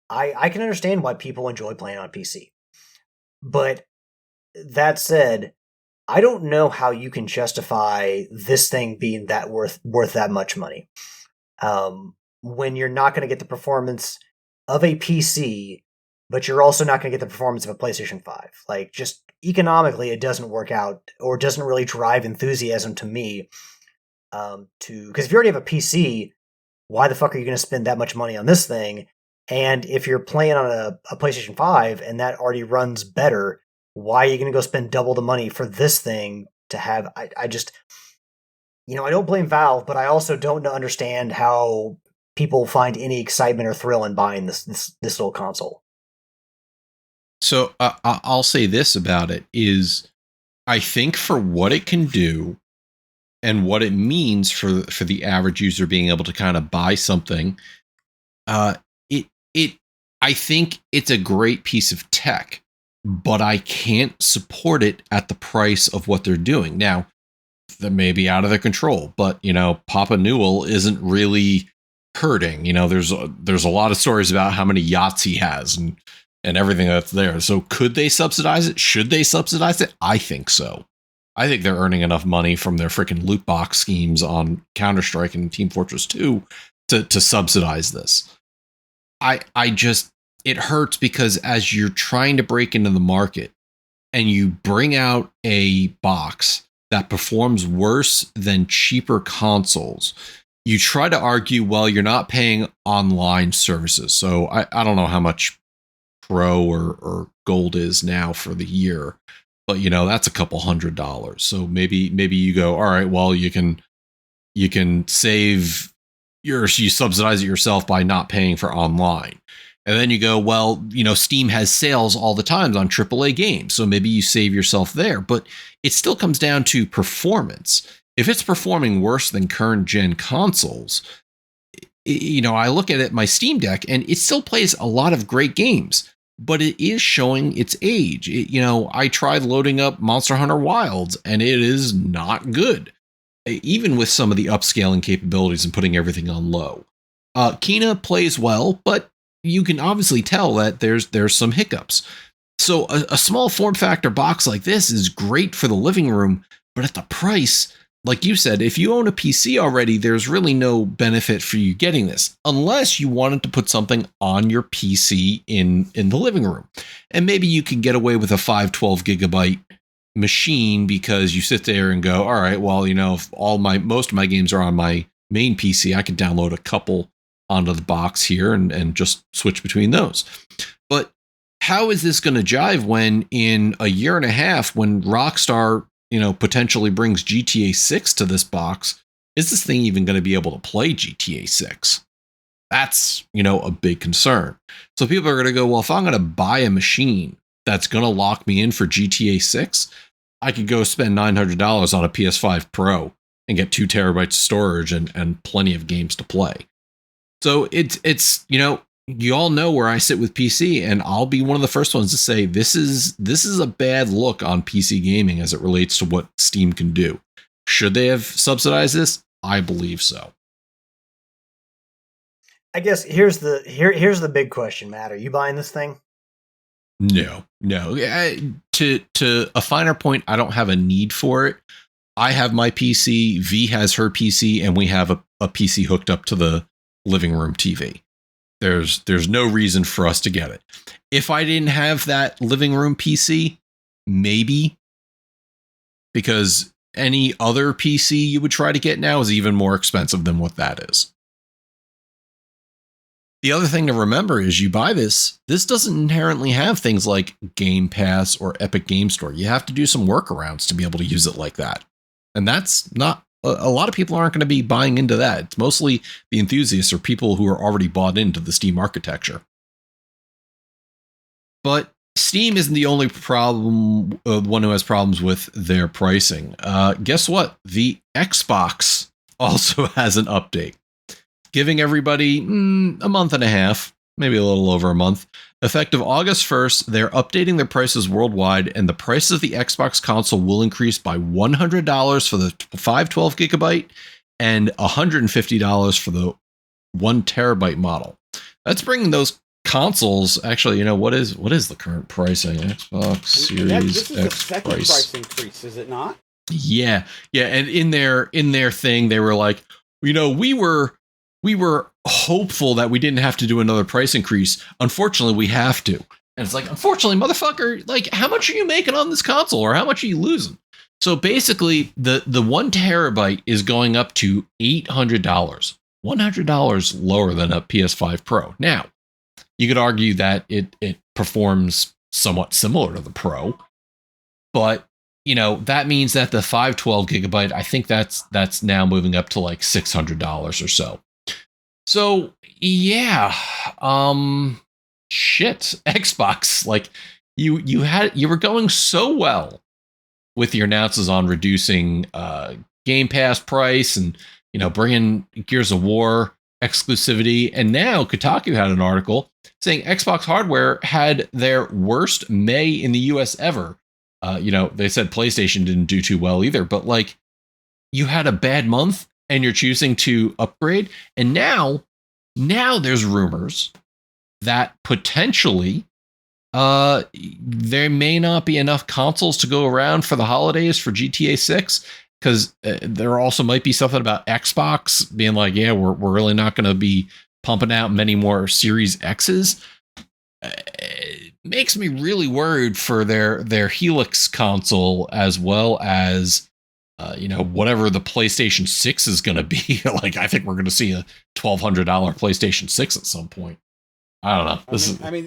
I can understand why people enjoy playing on PC. But that said, I don't know how you can justify this thing being that worth that much money, when you're not going to get the performance of a PC, but you're also not going to get the performance of a PlayStation 5. Like, just economically, it doesn't work out, or doesn't really drive enthusiasm to me. Because if you already have a PC, why the fuck are you going to spend that much money on this thing? And if you're playing on a PlayStation 5 and that already runs better, why are you going to go spend double the money for this thing to have? I just, I don't blame Valve, but I also don't understand how people find any excitement or thrill in buying this little console. So I'll say this about it is, I think for what it can do and what it means for the average user being able to kind of buy something, I think it's a great piece of tech, but I can't support it at the price of what they're doing. Now, that may be out of their control, but Papa Newell isn't really hurting. There's a lot of stories about how many yachts he has and everything that's there. So could they subsidize it? Should they subsidize it? I think so. I think they're earning enough money from their freaking loot box schemes on Counter-Strike and Team Fortress 2 to subsidize this. It hurts because as you're trying to break into the market and you bring out a box that performs worse than cheaper consoles, you try to argue, well, you're not paying online services. So I don't know how much Pro or Gold is now for the year, but that's a couple $100. So maybe you go, all right, well, you can save you subsidize it yourself by not paying for online. And then you go, well, Steam has sales all the time on AAA games, so maybe you save yourself there. But it still comes down to performance. If it's performing worse than current gen consoles, I look at it, my Steam Deck, and it still plays a lot of great games, but it is showing its age. I tried loading up Monster Hunter Wilds, and it is not good, even with some of the upscaling capabilities and putting everything on low. Kena plays well, but you can obviously tell that there's some hiccups. So a small form factor box like this is great for the living room, but at the price, like you said, if you own a PC already, there's really no benefit for you getting this, unless you wanted to put something on your PC in the living room. And maybe you can get away with a 512 gigabyte machine because you sit there and go, all right, well, if most of my games are on my main PC, I could download a couple onto the box here and just switch between those. But how is this going to jive when in a year and a half, when Rockstar, potentially brings GTA 6 to this box, is this thing even going to be able to play GTA 6? That's, a big concern. So people are going to go, well, if I'm going to buy a machine that's going to lock me in for GTA 6, I could go spend $900 on a PS5 Pro and get 2 terabytes of storage and plenty of games to play. So it's you all know where I sit with PC, and I'll be one of the first ones to say this is a bad look on PC gaming as it relates to what Steam can do. Should they have subsidized this? I believe so. I guess here's the big question, Matt. Are you buying this thing? No. To a finer point, I don't have a need for it. I have my PC, V has her PC, and we have a PC hooked up to the living room TV. There's no reason for us to get it. If I didn't have that living room PC, maybe, because any other PC you would try to get now is even more expensive than what that is. The other thing to remember is you buy this doesn't inherently have things like Game Pass or Epic Game Store. You have to do some workarounds to be able to use it like that. And that's not, a lot of people aren't going to be buying into that. It's mostly the enthusiasts or people who are already bought into the Steam architecture. But Steam isn't the only problem, one who has problems with their pricing. Guess what? The Xbox also has an update, giving everybody a month and a half, maybe a little over a month. Effective August 1st, they're updating their prices worldwide, and the price of the Xbox console will increase by $100 for the 512 gigabyte and $150 for the 1 terabyte model. That's bringing those consoles. Actually, what is the current pricing? Xbox Series this is X the second price increase, is it not? Yeah. And in their thing, they were like, we were hopeful that we didn't have to do another price increase. Unfortunately, we have to. And it's like, unfortunately, motherfucker, like, how much are you making on this console, or how much are you losing? So basically, the 1 terabyte is going up to $800, $100 lower than a PS5 Pro. Now, you could argue that it performs somewhat similar to the Pro, but that means that the 512 gigabyte, I think that's now moving up to like $600 or so. So yeah, shit, Xbox, like you were going so well with your announces on reducing Game Pass price and bringing Gears of War exclusivity, and now Kotaku had an article saying Xbox hardware had their worst May in the US ever. They said PlayStation didn't do too well either, but like, you had a bad month and you're choosing to upgrade. And now there's rumors that potentially there may not be enough consoles to go around for the holidays for GTA 6, because there also might be something about Xbox being like, yeah, we're really not going to be pumping out many more Series X's. It makes me really worried for their Helix console, as well as whatever the PlayStation 6 is going to be. Like, I think we're going to see a $1,200 PlayStation 6 at some point. I don't know.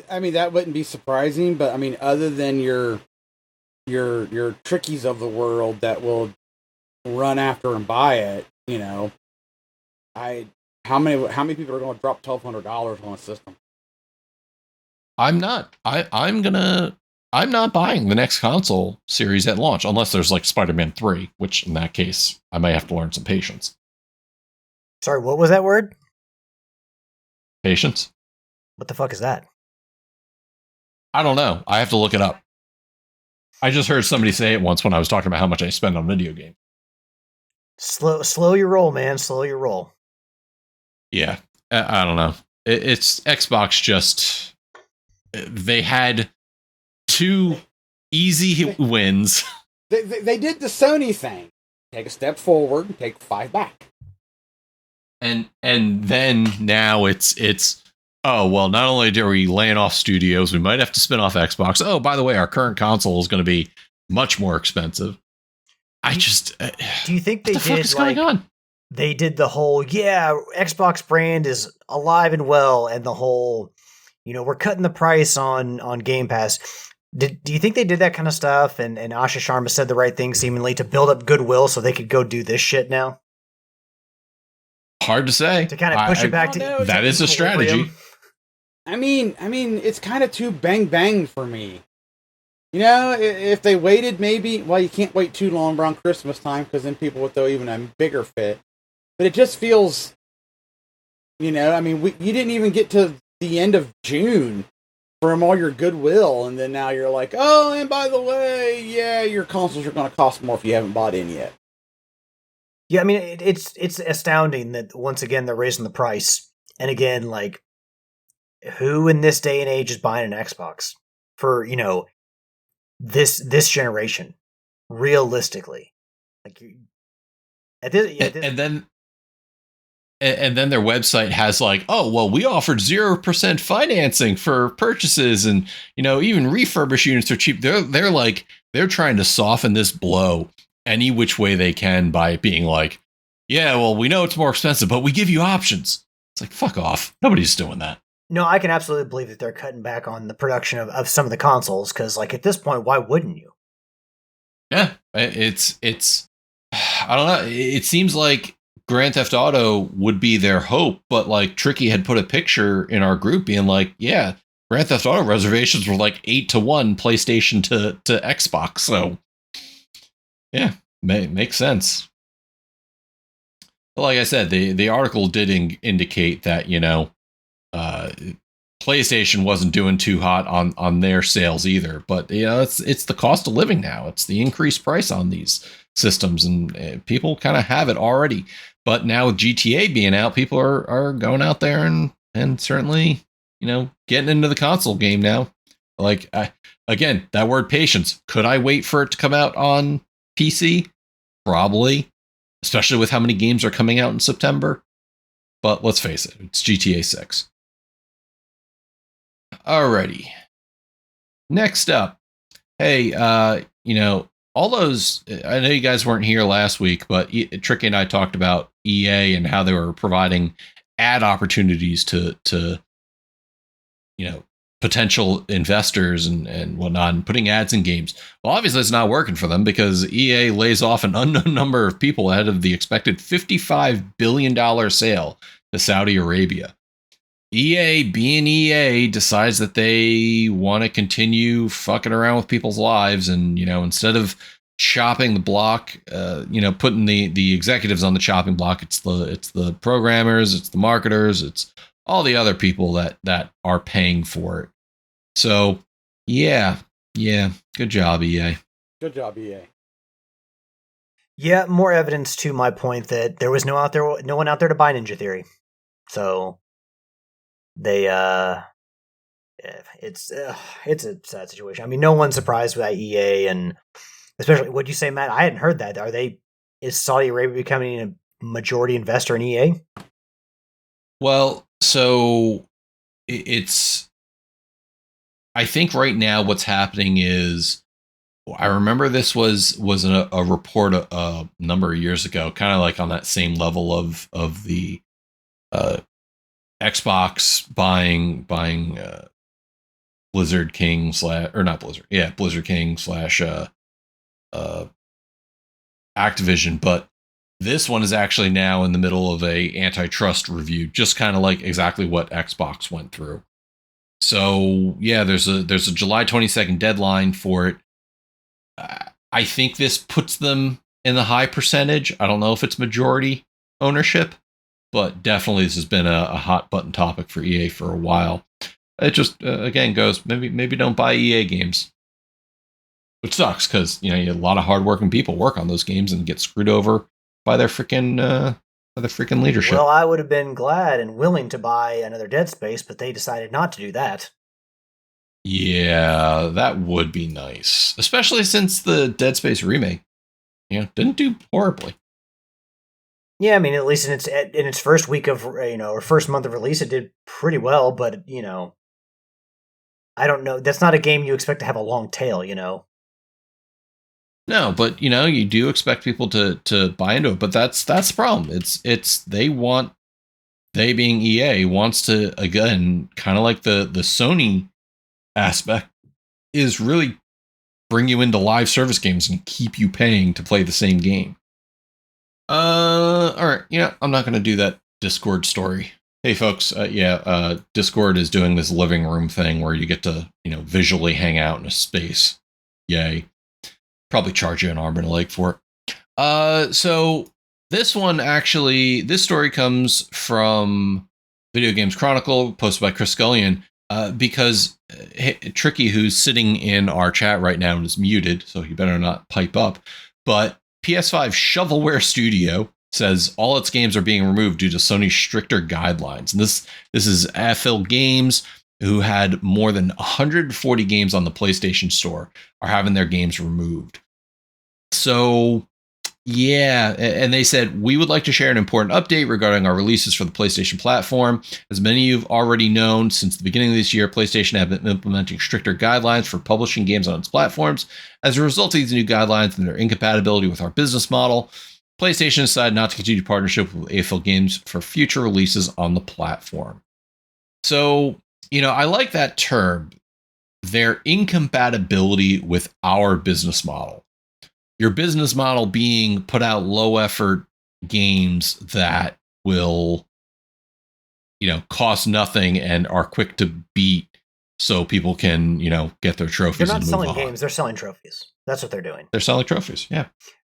I mean, that wouldn't be surprising, but I mean, other than your trickies of the world that will run after and buy it, how many people are going to drop $1,200 on a system? I'm not. I'm not buying the next console series at launch unless there's like Spider-Man 3, which in that case I might have to learn some patience. Sorry, what was that word? Patience. What the fuck is that? I don't know. I have to look it up. I just heard somebody say it once when I was talking about how much I spend on video games. Slow your roll, man. Slow your roll. Yeah, I don't know. It's Xbox. Just they had 2 easy wins. They did the Sony thing. Take a step forward and take 5 back. And then now it's oh, well, not only are we laying off studios, we might have to spin off Xbox. Oh, by the way, our current console is going to be much more expensive. Do you think they what the fuck did is going on? They did the whole, Xbox brand is alive and well, and the whole, we're cutting the price on Game Pass. Do you think they did that kind of stuff? And Asha Sharma said the right thing, seemingly, to build up goodwill so they could go do this shit now? Hard to say. To kind of push it back to that is a strategy. I mean, it's kind of too bang for me. If they waited, maybe. Well, you can't wait too long around Christmas time because then people would throw even a bigger fit. But it just feels, you didn't even get to the end of June from all your goodwill, and then now you're like, oh, and by the way, your consoles are going to cost more if you haven't bought in yet. Yeah, I mean, it's astounding that, once again, they're raising the price. And again, like, who in this day and age is buying an Xbox for, this generation? Realistically. Like, and then their website has like, oh, well, we offered 0% financing for purchases, and even refurbished units are cheap. They're trying to soften this blow any which way they can by being like, yeah, well, we know it's more expensive, but we give you options. It's like, fuck off. Nobody's doing that. No, I can absolutely believe that they're cutting back on the production of some of the consoles, because, like, at this point, why wouldn't you? Yeah, it's I don't know. It seems like Grand Theft Auto would be their hope, but like Tricky had put a picture in our group being like, yeah, Grand Theft Auto reservations were like 8-1 PlayStation to Xbox. So yeah, makes sense. But like I said, the article did indicate that, PlayStation wasn't doing too hot on their sales either. But it's the cost of living now. It's the increased price on these systems, and people kind of have it already. But now with GTA being out, people are going out there and certainly, getting into the console game now. Like, again, that word patience. Could I wait for it to come out on PC? Probably, especially with how many games are coming out in September. But let's face it, it's GTA 6. Alrighty. Next up, hey, all those, I know you guys weren't here last week, but Tricky and I talked about EA and how they were providing ad opportunities to potential investors and whatnot, and putting ads in games. Well, obviously it's not working for them, because EA lays off an unknown number of people ahead of the expected $55 billion sale to Saudi Arabia. EA, being EA, decides that they want to continue fucking around with people's lives, and instead of chopping the block, putting the executives on the chopping block, it's the programmers, it's the marketers, it's all the other people that are paying for it. So yeah, good job, EA. Good job, EA. Yeah, more evidence to my point that there was no one out there to buy Ninja Theory. So they it's a sad situation. I mean, no one's surprised by EA, and especially, what'd you say, Matt? I hadn't heard that. Is Saudi Arabia becoming a majority investor in EA? Well, so I think right now what's happening is, I remember this was a report a number of years ago, kind of like on that same level of the Xbox buying Blizzard King Blizzard King / Activision, but this one is actually now in the middle of a antitrust review, just kind of like exactly what Xbox went through. So yeah, there's a July 22nd deadline for it. I think this puts them in the high percentage. I don't know if it's majority ownership, but definitely this has been a hot button topic for EA for a while. It just again goes, maybe don't buy EA games, which sucks, because a lot of hardworking people work on those games and get screwed over by their freaking leadership. Well, I would have been glad and willing to buy another Dead Space, but they decided not to do that. Yeah, that would be nice, especially since the Dead Space remake, didn't do horribly. Yeah, I mean, at least in its first week of or first month of release, it did pretty well. But I don't know. That's not a game you expect to have a long tail. No, but you do expect people to buy into it, but that's the problem. It's they being EA wants to, again, kind of like the Sony aspect, is really bring you into live service games and keep you paying to play the same game. All right, I'm not going to do that Discord story. Hey folks, Discord is doing this living room thing where you get to, visually hang out in a space. Yay. Probably charge you an arm and a leg for it. So this story comes from Video Games Chronicle, posted by Chris Scullion, because Tricky, who's sitting in our chat right now, is muted, so he better not pipe up. But PS5 Shovelware Studio says all its games are being removed due to Sony's stricter guidelines. And this is AFL Games, who had more than 140 games on the PlayStation Store, are having their games removed. So, yeah, and they said, we would like to share an important update regarding our releases for the PlayStation platform. As many of you have already known, since the beginning of this year, PlayStation have been implementing stricter guidelines for publishing games on its platforms. As a result of these new guidelines and their incompatibility with our business model, PlayStation decided not to continue partnership with AFL Games for future releases on the platform. So, I like that term, their incompatibility with our business model. Your business model being put out low effort games that will, cost nothing and are quick to beat so people can, get their trophies. They're not selling games, they're selling trophies. That's what they're doing. They're selling trophies, yeah.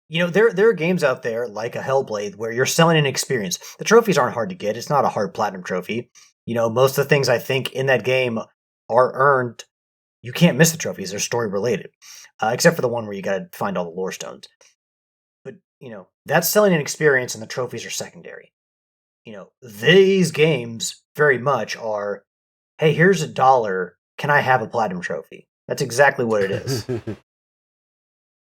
There are games out there like a Hellblade where you're selling an experience. The trophies aren't hard to get. It's not a hard platinum trophy. Most of the things I think in that game are earned. You can't miss the trophies. They're story related, except for the one where you got to find all the lore stones. But, that's selling an experience and the trophies are secondary. These games very much are, hey, here's $1. Can I have a platinum trophy? That's exactly what it is.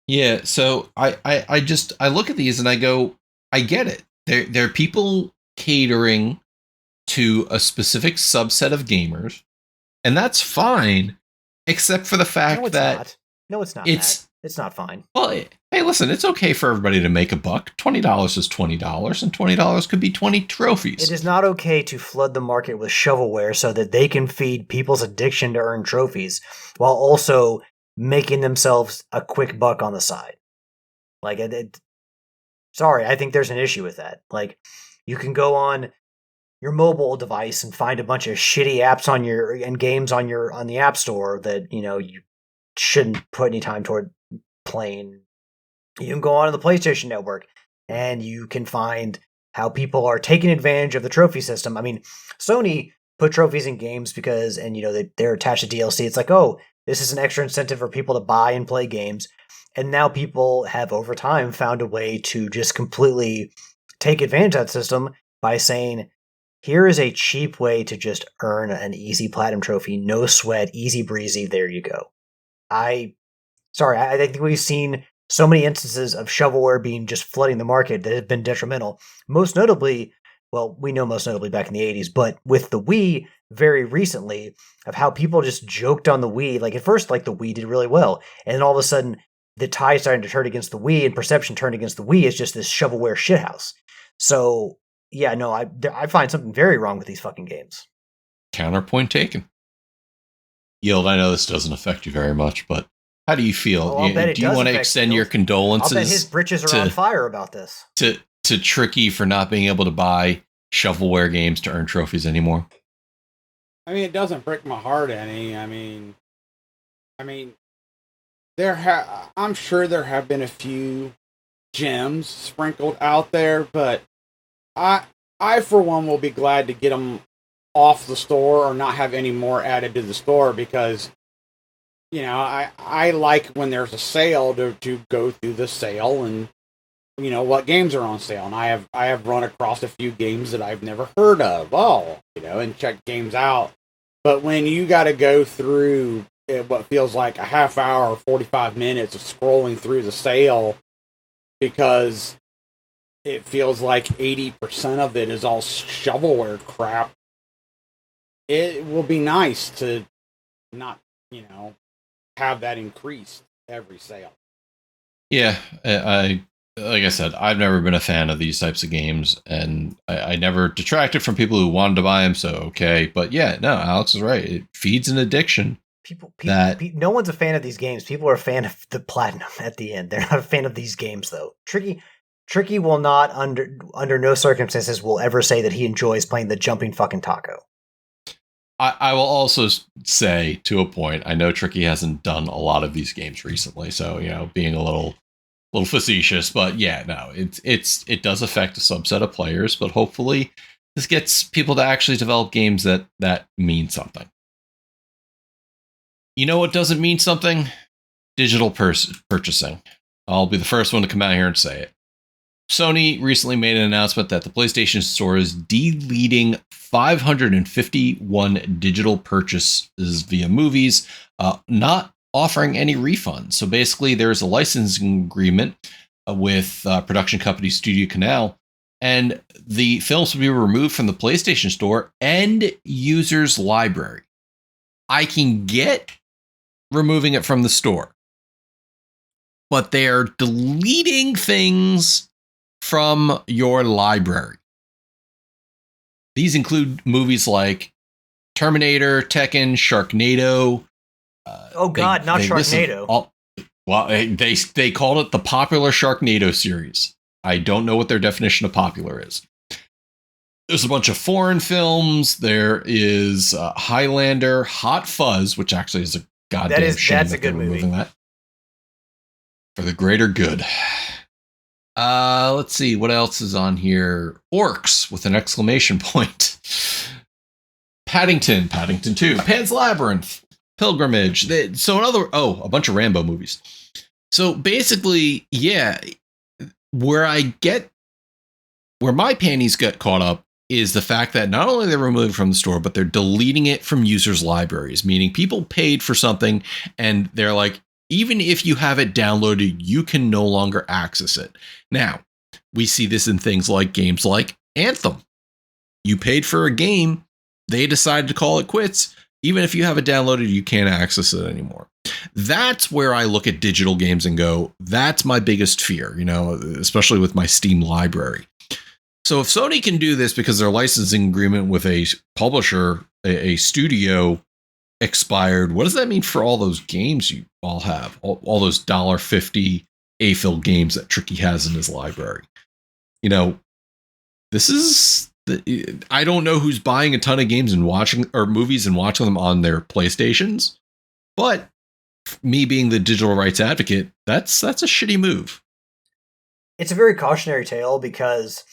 Yeah, so I look at these and I go, I get it. They're people catering to a specific subset of gamers, and that's fine, except for the fact that no, it's not. It's not fine. Well, hey, listen, it's okay for everybody to make a buck. $20 is $20, and $20 could be 20 trophies. It is not okay to flood the market with shovelware so that they can feed people's addiction to earn trophies, while also making themselves a quick buck on the side. Sorry, I think there's an issue with that. You can go on your mobile device and find a bunch of shitty apps and games on the App Store that you shouldn't put any time toward playing. You can go on the PlayStation Network and you can find how people are taking advantage of the trophy system. I mean, Sony put trophies in games because, they're attached to DLC. It's like, oh, this is an extra incentive for people to buy and play games. And now people have, over time, found a way to just completely take advantage of that system by saying, here is a cheap way to just earn an easy platinum trophy, no sweat, easy breezy, there you go. I think we've seen so many instances of shovelware being just flooding the market that have been detrimental. Most notably, we know most notably back in the 80s, but with the Wii very recently, of how people just joked on the Wii. At first, the Wii did really well, and then all of a sudden, the tide started to turn against the Wii, and perception turned against the Wii. It's just this shovelware shithouse. So, yeah, no, I find something very wrong with these fucking games. Counterpoint taken. Yield, I know this doesn't affect you very much, but how do you feel? Do you want to extend your condolences? I'll bet his britches are on fire about this. To Tricky for not being able to buy shovelware games to earn trophies anymore. I mean, it doesn't break my heart any. I mean, I'm sure there have been a few gems sprinkled out there, but I for one will be glad to get them off the store or not have any more added to the store, because I like when there's a sale to go through the sale and what games are on sale. And I have run across a few games that I've never heard of, and check games out. But when you got to go through what feels like a half hour or 45 minutes of scrolling through the sale, because it feels like 80% of it is all shovelware crap, it will be nice to not, have that increased every sale. Yeah, I like I said, I've never been a fan of these types of games, and I never detracted from people who wanted to buy them. So okay, but yeah, no, Alex is right. It feeds an addiction. No one's a fan of these games. People are a fan of the platinum at the end. They're not a fan of these games, though. Tricky will not under no circumstances will ever say that he enjoys playing the jumping fucking taco. I will also say, to a point, I know Tricky hasn't done a lot of these games recently, so being a little facetious, but yeah, no, it does affect a subset of players, but hopefully this gets people to actually develop games that mean something. You know what doesn't mean something? Digital purchasing. I'll be the first one to come out here and say it. Sony recently made an announcement that the PlayStation Store is deleting 551 digital purchases via movies, not offering any refunds. So basically, there's a licensing agreement with production company Studio Canal, and the films will be removed from the PlayStation Store and users' library. I can get removing it from the store, but they're deleting things from your library. These include movies like Terminator, Tekken, Sharknado. Not Sharknado. They called it the popular Sharknado series. I don't know what their definition of popular is. There's a bunch of foreign films. There is Highlander, Hot Fuzz, which actually is a goddamn shame. That's a good movie. That for the greater good. Let's see what else is on here. Orcs with an exclamation point. Paddington 2, Pan's Labyrinth, Pilgrimage. A bunch of Rambo movies. So basically, yeah, where my panties get caught up is the fact that not only they're removing it from the store, but they're deleting it from users' libraries, meaning people paid for something and they're like, even if you have it downloaded, you can no longer access it. Now, we see this in things like games like Anthem. You paid for a game, they decided to call it quits. Even if you have it downloaded, you can't access it anymore. That's where I look at digital games and go, that's my biggest fear, especially with my Steam library. So if Sony can do this because their licensing agreement with a publisher, a studio expired, what does that mean for all those games you all have? All those $1.50 AFIL games that Tricky has in his library. This is... I don't know who's buying a ton of games and movies and watching them on their PlayStations, but me being the digital rights advocate, that's a shitty move. It's a very cautionary tale because,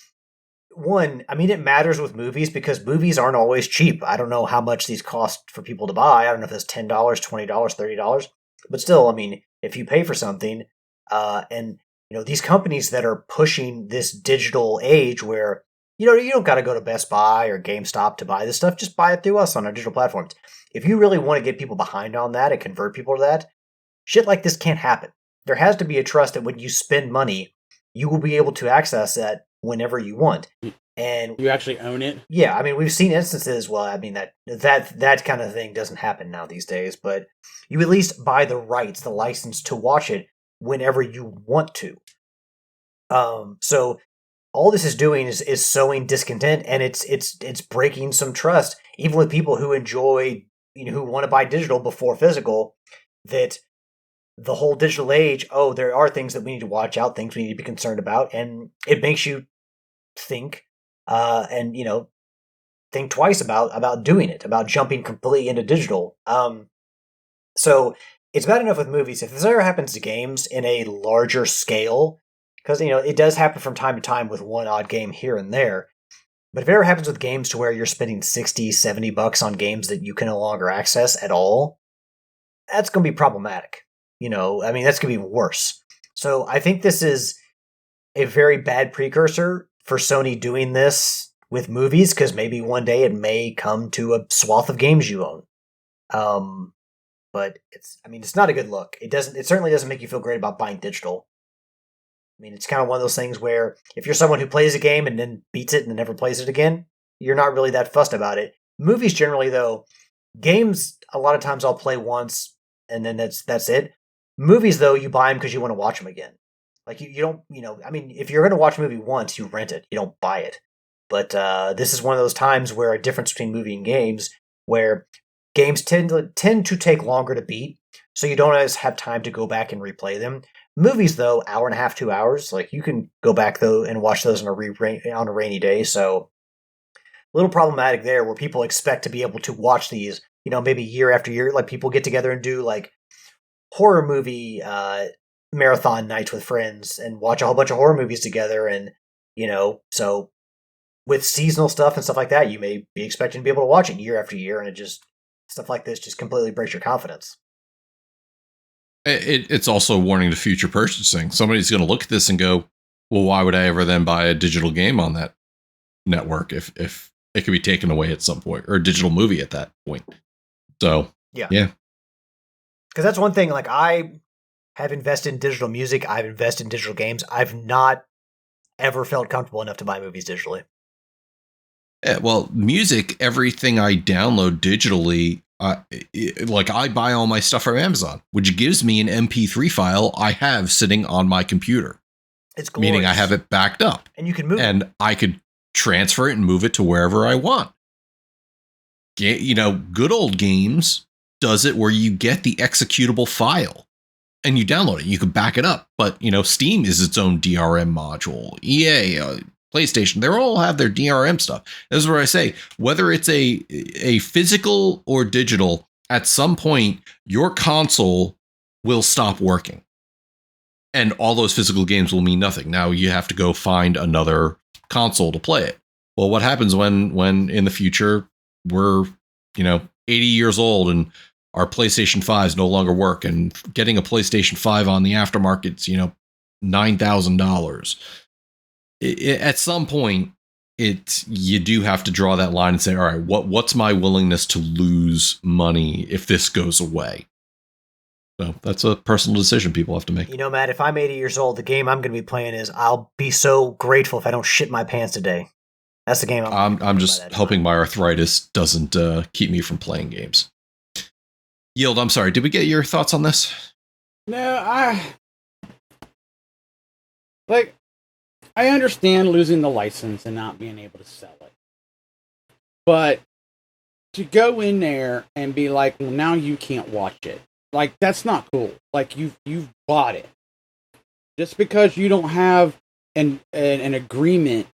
one, I mean, it matters with movies because movies aren't always cheap. I don't know how much these cost for people to buy. I don't know if it's $10, $20, $30, but still, I mean, if you pay for something, and these companies that are pushing this digital age where you don't got to go to Best Buy or GameStop to buy this stuff. Just buy it through us on our digital platforms. If you really want to get people behind on that and convert people to that, shit like this can't happen. There has to be a trust that when you spend money, you will be able to access that whenever you want. And you actually own it. Yeah, I mean, we've seen instances. Well, I mean that kind of thing doesn't happen now these days. But you at least buy the rights, the license to watch it whenever you want to. So all this is doing is sowing discontent, and it's breaking some trust, even with people who enjoy, who want to buy digital before physical. That the whole digital age, there are things that we need to watch out, things we need to be concerned about, and it makes you think, and think twice about doing it, about jumping completely into digital. So it's bad enough with movies. If this ever happens to games in a larger scale. Because, it does happen from time to time with one odd game here and there. But if it ever happens with games to where you're spending $60, $70 on games that you can no longer access at all, that's going to be problematic. That's going to be even worse. So I think this is a very bad precursor for Sony doing this with movies, because maybe one day it may come to a swath of games you own. But it's not a good look. It certainly doesn't make you feel great about buying digital. It's kind of one of those things where if you're someone who plays a game and then beats it and then never plays it again, you're not really that fussed about it. Movies generally, though, games, a lot of times I'll play once and then that's it. Movies, though, you buy them because you want to watch them again. Like you don't, I mean, if you're going to watch a movie once, you rent it. You don't buy it. But this is one of those times where a difference between movie and games, where games tend to take longer to beat, so you don't always have time to go back and replay them. Movies, though, hour and a half, 2 hours, like you can go back though and watch those on a rainy day. So a little problematic there, where people expect to be able to watch these, maybe year after year. Like people get together and do like horror movie marathon nights with friends and watch a whole bunch of horror movies together, and so with seasonal stuff and stuff like that, you may be expecting to be able to watch it year after year, and stuff like this just completely breaks your confidence. It's also a warning to future purchasing. Somebody's going to look at this and go, well, why would I ever then buy a digital game on that network if it could be taken away at some point, or a digital movie at that point? So, yeah. Because that's one thing, like I have invested in digital music, I've invested in digital games. I've not ever felt comfortable enough to buy movies digitally. Yeah, well, music, everything I download digitally, like I buy all my stuff from Amazon, which gives me an MP3 file I have sitting on my computer. It's glorious. Meaning I have it backed up. And you can move and I could transfer it and move it to wherever I want. Good old games does it where you get the executable file and you download it. You can back it up. But, Steam is its own DRM module. EA, PlayStation, they all have their DRM stuff. This is where I say, whether it's a physical or digital, at some point, your console will stop working. And all those physical games will mean nothing. Now you have to go find another console to play it. Well, what happens when in the future we're, 80 years old and our PlayStation 5s no longer work, and getting a PlayStation 5 on the aftermarket's, $9,000. At some point, you do have to draw that line and say, all right, what's my willingness to lose money if this goes away? So that's a personal decision people have to make. Matt, if I'm 80 years old, the game I'm going to be playing is I'll be so grateful if I don't shit my pants today. That's the game I'm just hoping my arthritis doesn't keep me from playing games. Yield, I'm sorry. Did we get your thoughts on this? No, I understand losing the license and not being able to sell it. But to go in there and be like, well, now you can't watch it. Like, that's not cool. Like, you've bought it. Just because you don't have an agreement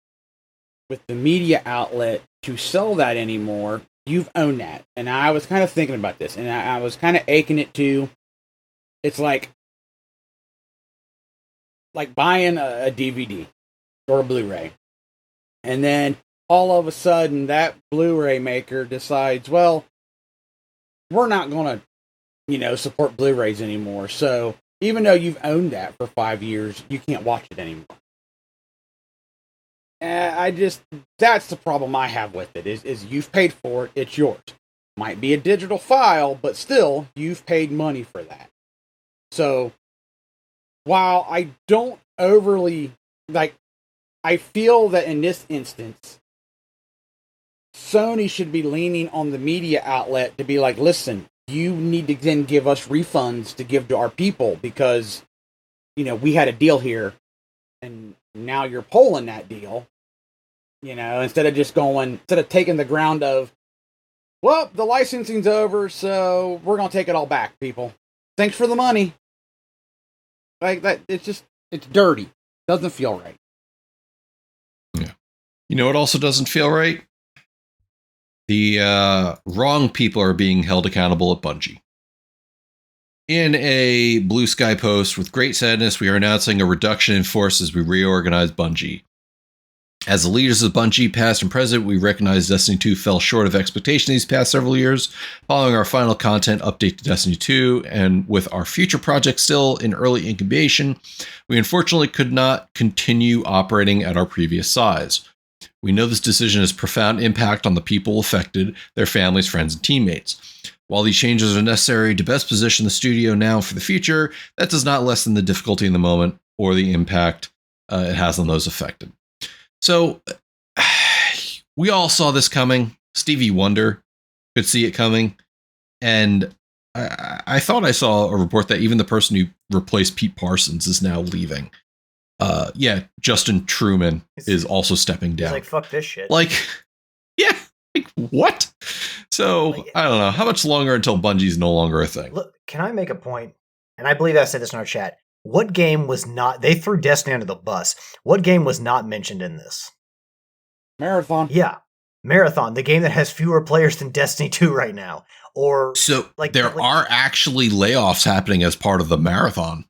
with the media outlet to sell that anymore, you've owned that. And I was kind of thinking about this, and I was kind of aching it too. It's like buying a DVD or a Blu-ray. And then all of a sudden that Blu-ray maker decides, well, we're not going to, support Blu-rays anymore. So even though you've owned that for 5 years, you can't watch it anymore. That's the problem I have with it, is you've paid for it, it's yours. Might be a digital file, but still, you've paid money for that. So, while I don't overly, I feel that in this instance, Sony should be leaning on the media outlet to be like, listen, you need to then give us refunds to give to our people because, we had a deal here, and now you're pulling that deal, instead of taking the ground of, well, the licensing's over, so we're going to take it all back, people. Thanks for the money. Like that, it's dirty. Doesn't feel right. Yeah. It also doesn't feel right? The wrong people are being held accountable at Bungie. In a Blue Sky post, with great sadness, we are announcing a reduction in force as we reorganize Bungie. As the leaders of Bungie, past and present, we recognize Destiny 2 fell short of expectation these past several years. Following our final content update to Destiny 2, and with our future projects still in early incubation, we unfortunately could not continue operating at our previous size. We know this decision has profound impact on the people affected, their families, friends, and teammates. While these changes are necessary to best position the studio now for the future, that does not lessen the difficulty in the moment or the impact it has on those affected. So, we all saw this coming. Stevie Wonder could see it coming. And I thought I saw a report that even the person who replaced Pete Parsons is now leaving. Yeah, Justin Truman is also stepping down. He's like, fuck this shit. Like, yeah, like what? So Like, I don't know how much longer until Bungie's no longer a thing. Look, can I make a point? And I believe I said this in our chat. What game was not? They threw Destiny under the bus. What game was not mentioned in this? Marathon. Yeah, Marathon, the game that has fewer players than Destiny 2 right now. Or so there are actually layoffs happening as part of the Marathon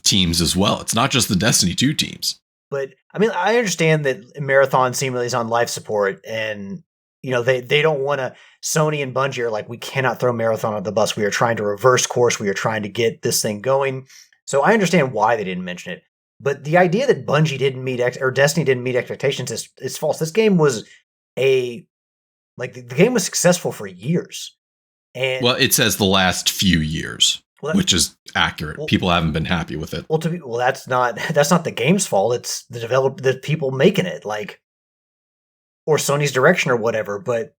teams as well. It's not just the Destiny 2 teams. But I mean, I understand that Marathon seemingly is on life support, and they don't want to. Sony and Bungie are like, we cannot throw Marathon on the bus. We are trying to reverse course. We are trying to get this thing going. So I understand why they didn't mention it. But the idea that Bungie didn't meet or Destiny didn't meet expectations is false. This game was the game was successful for years. And well, it says the last few years, which is accurate. People haven't been happy with it. Well, that's not the game's fault. It's the people making it, or Sony's direction or whatever. But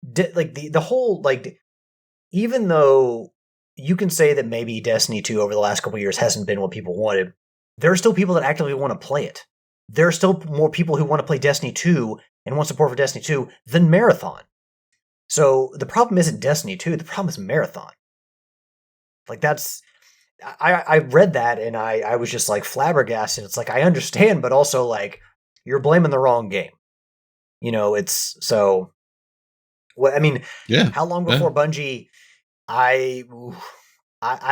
the whole, even though you can say that maybe Destiny 2 over the last couple of years hasn't been what people wanted, there are still people that actively want to play it. There are still more people who want to play Destiny 2 and want support for Destiny 2 than Marathon. So the problem isn't Destiny 2, the problem is Marathon. I read that and I was just flabbergasted. It's I understand, but also you're blaming the wrong game. It's so. Well, I mean, yeah. How long before Bungie? I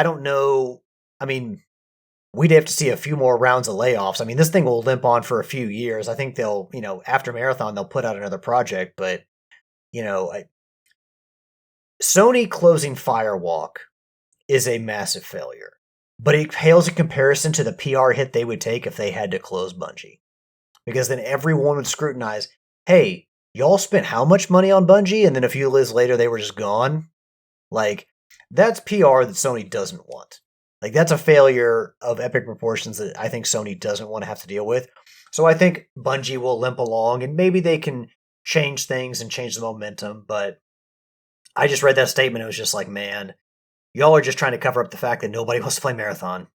don't know. I mean, we'd have to see a few more rounds of layoffs. I mean, this thing will limp on for a few years. I think they'll, after Marathon, they'll put out another project. But, Sony closing Firewalk is a massive failure. But it pales in comparison to the PR hit they would take if they had to close Bungie. Because then everyone would scrutinize, hey, y'all spent how much money on Bungie? And then a few years later, they were just gone. That's PR that Sony doesn't want. That's a failure of epic proportions that I think Sony doesn't want to have to deal with. So I think Bungie will limp along, and maybe they can change things and change the momentum. But I just read that statement. It was just man, y'all are just trying to cover up the fact that nobody wants to play Marathon.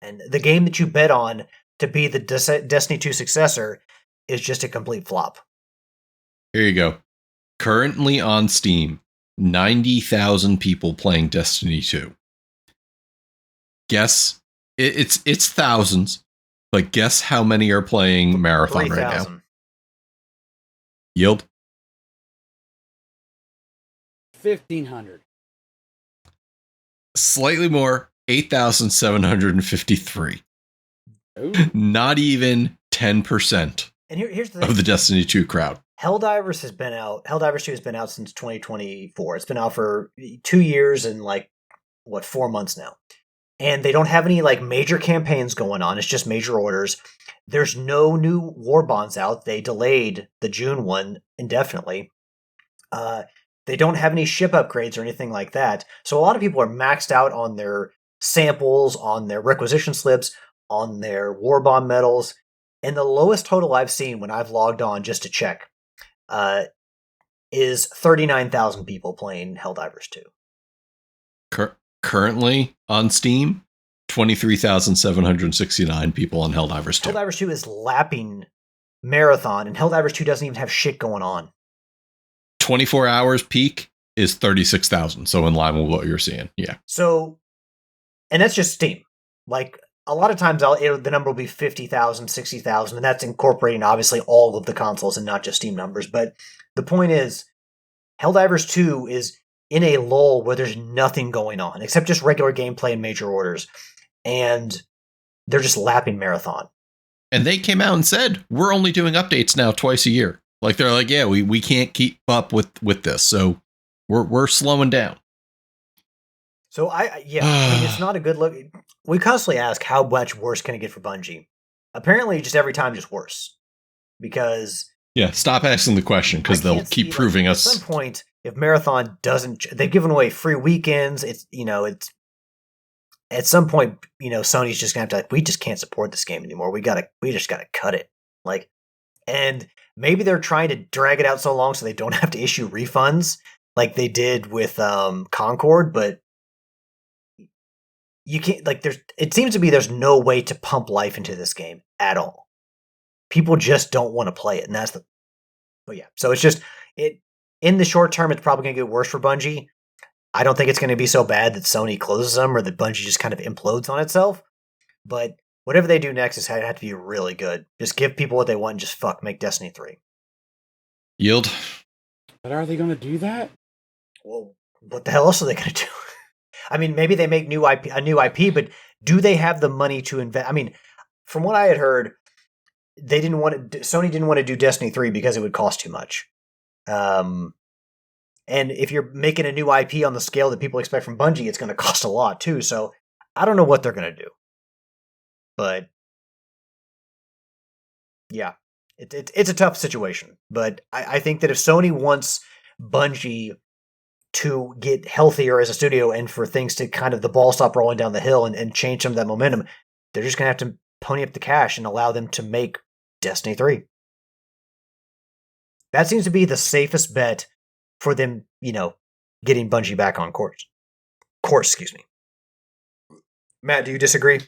And the game that you bet on to be the Destiny 2 successor is just a complete flop. Here you go. Currently on Steam, 90,000 people playing Destiny 2. Guess it's thousands, but guess how many are playing Marathon 3, right now? Yield? 1,500. Slightly more, 8,753. Not even 10% and here's the thing. of the Destiny 2 crowd. Helldivers has been out. Helldivers 2 has been out since 2024. It's been out for 2 years and 4 months now. And they don't have any major campaigns going on. It's just major orders. There's no new war bonds out. They delayed the June one indefinitely. They don't have any ship upgrades or anything like that. So a lot of people are maxed out on their samples, on their requisition slips, on their war bond medals. And the lowest total I've seen when I've logged on just to check is 39,000 people playing Helldivers 2. Currently on Steam, 23,769 people on Helldivers 2. Helldivers 2 is lapping Marathon, and Helldivers 2 doesn't even have shit going on. 24 hours peak is 36,000, so in line with what you're seeing. Yeah. So, and that's just Steam. A lot of times the number will be 50,000, 60,000, and that's incorporating obviously all of the consoles and not just Steam numbers. But the point is, Helldivers 2 is in a lull where there's nothing going on except just regular gameplay and major orders. And they're just lapping Marathon. And they came out and said, we're only doing updates now twice a year. They're like, yeah, we can't keep up with this. So we're slowing down. So I mean, it's not a good look. We constantly ask how much worse can it get for Bungie? Apparently just every time just worse. Because yeah, stop asking the question because they'll keep proving us. At some point, if Marathon doesn't, they've given away free weekends. It's at some point, Sony's just gonna have to we just can't support this game anymore. We just gotta cut it. And maybe they're trying to drag it out so long so they don't have to issue refunds like they did with Concord. But you can't like it seems to be there's no way to pump life into this game at all. People just don't want to play it, and that's so it's just it in the short term it's probably going to get worse for Bungie. I don't think it's going to be so bad that Sony closes them or that Bungie just kind of implodes on itself, but whatever they do next is have to be really good. Just give people what they want and just make Destiny 3. Yield. But are they going to do that? Well, what the hell else are they going to do? I mean, maybe they make a new IP, but do they have the money to invest? I mean, from what I had heard, Sony didn't want to do Destiny 3 because it would cost too much. And if you're making a new IP on the scale that people expect from Bungie, it's going to cost a lot too. So I don't know what they're going to do. But yeah, it's a tough situation. But I think that if Sony wants Bungie to get healthier as a studio and for things to kind of the ball stop rolling down the hill and change some of that momentum, they're just going to have to pony up the cash and allow them to make Destiny 3. That seems to be the safest bet for them, getting Bungie back on course. Excuse me. Matt, do you disagree?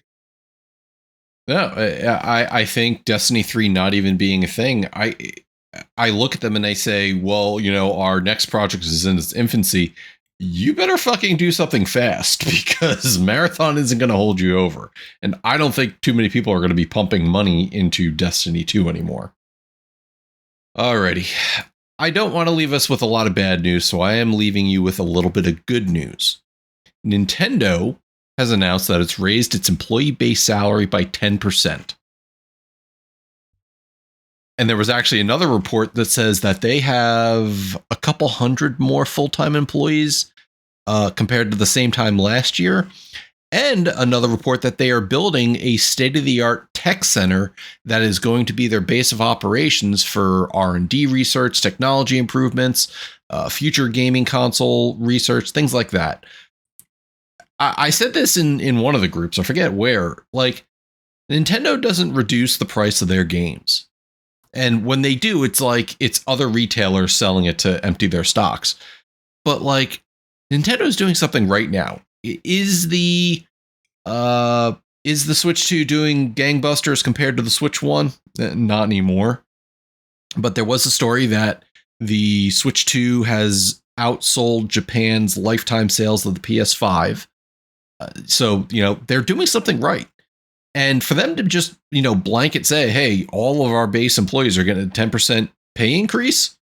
No, I think Destiny 3 not even being a thing, I look at them and they say, well, our next project is in its infancy. You better fucking do something fast because Marathon isn't going to hold you over. And I don't think too many people are going to be pumping money into Destiny 2 anymore. Alrighty. I don't want to leave us with a lot of bad news, so I am leaving you with a little bit of good news. Nintendo has announced that it's raised its employee base salary by 10%. And there was actually another report that says that they have a couple hundred more full-time employees compared to the same time last year. And another report that they are building a state-of-the-art tech center that is going to be their base of operations for R&D research, technology improvements, future gaming console research, things like that. I said this in one of the groups, I forget where, like, Nintendo doesn't reduce the price of their games. And when they do, it's like it's other retailers selling it to empty their stocks. But like Nintendo is doing something right now. Is the Switch 2 doing gangbusters compared to the Switch 1? Not anymore. But there was a story that the Switch 2 has outsold Japan's lifetime sales of the PS5. So, they're doing something right. And for them to just, blanket say, hey, all of our base employees are getting a 10% pay increase.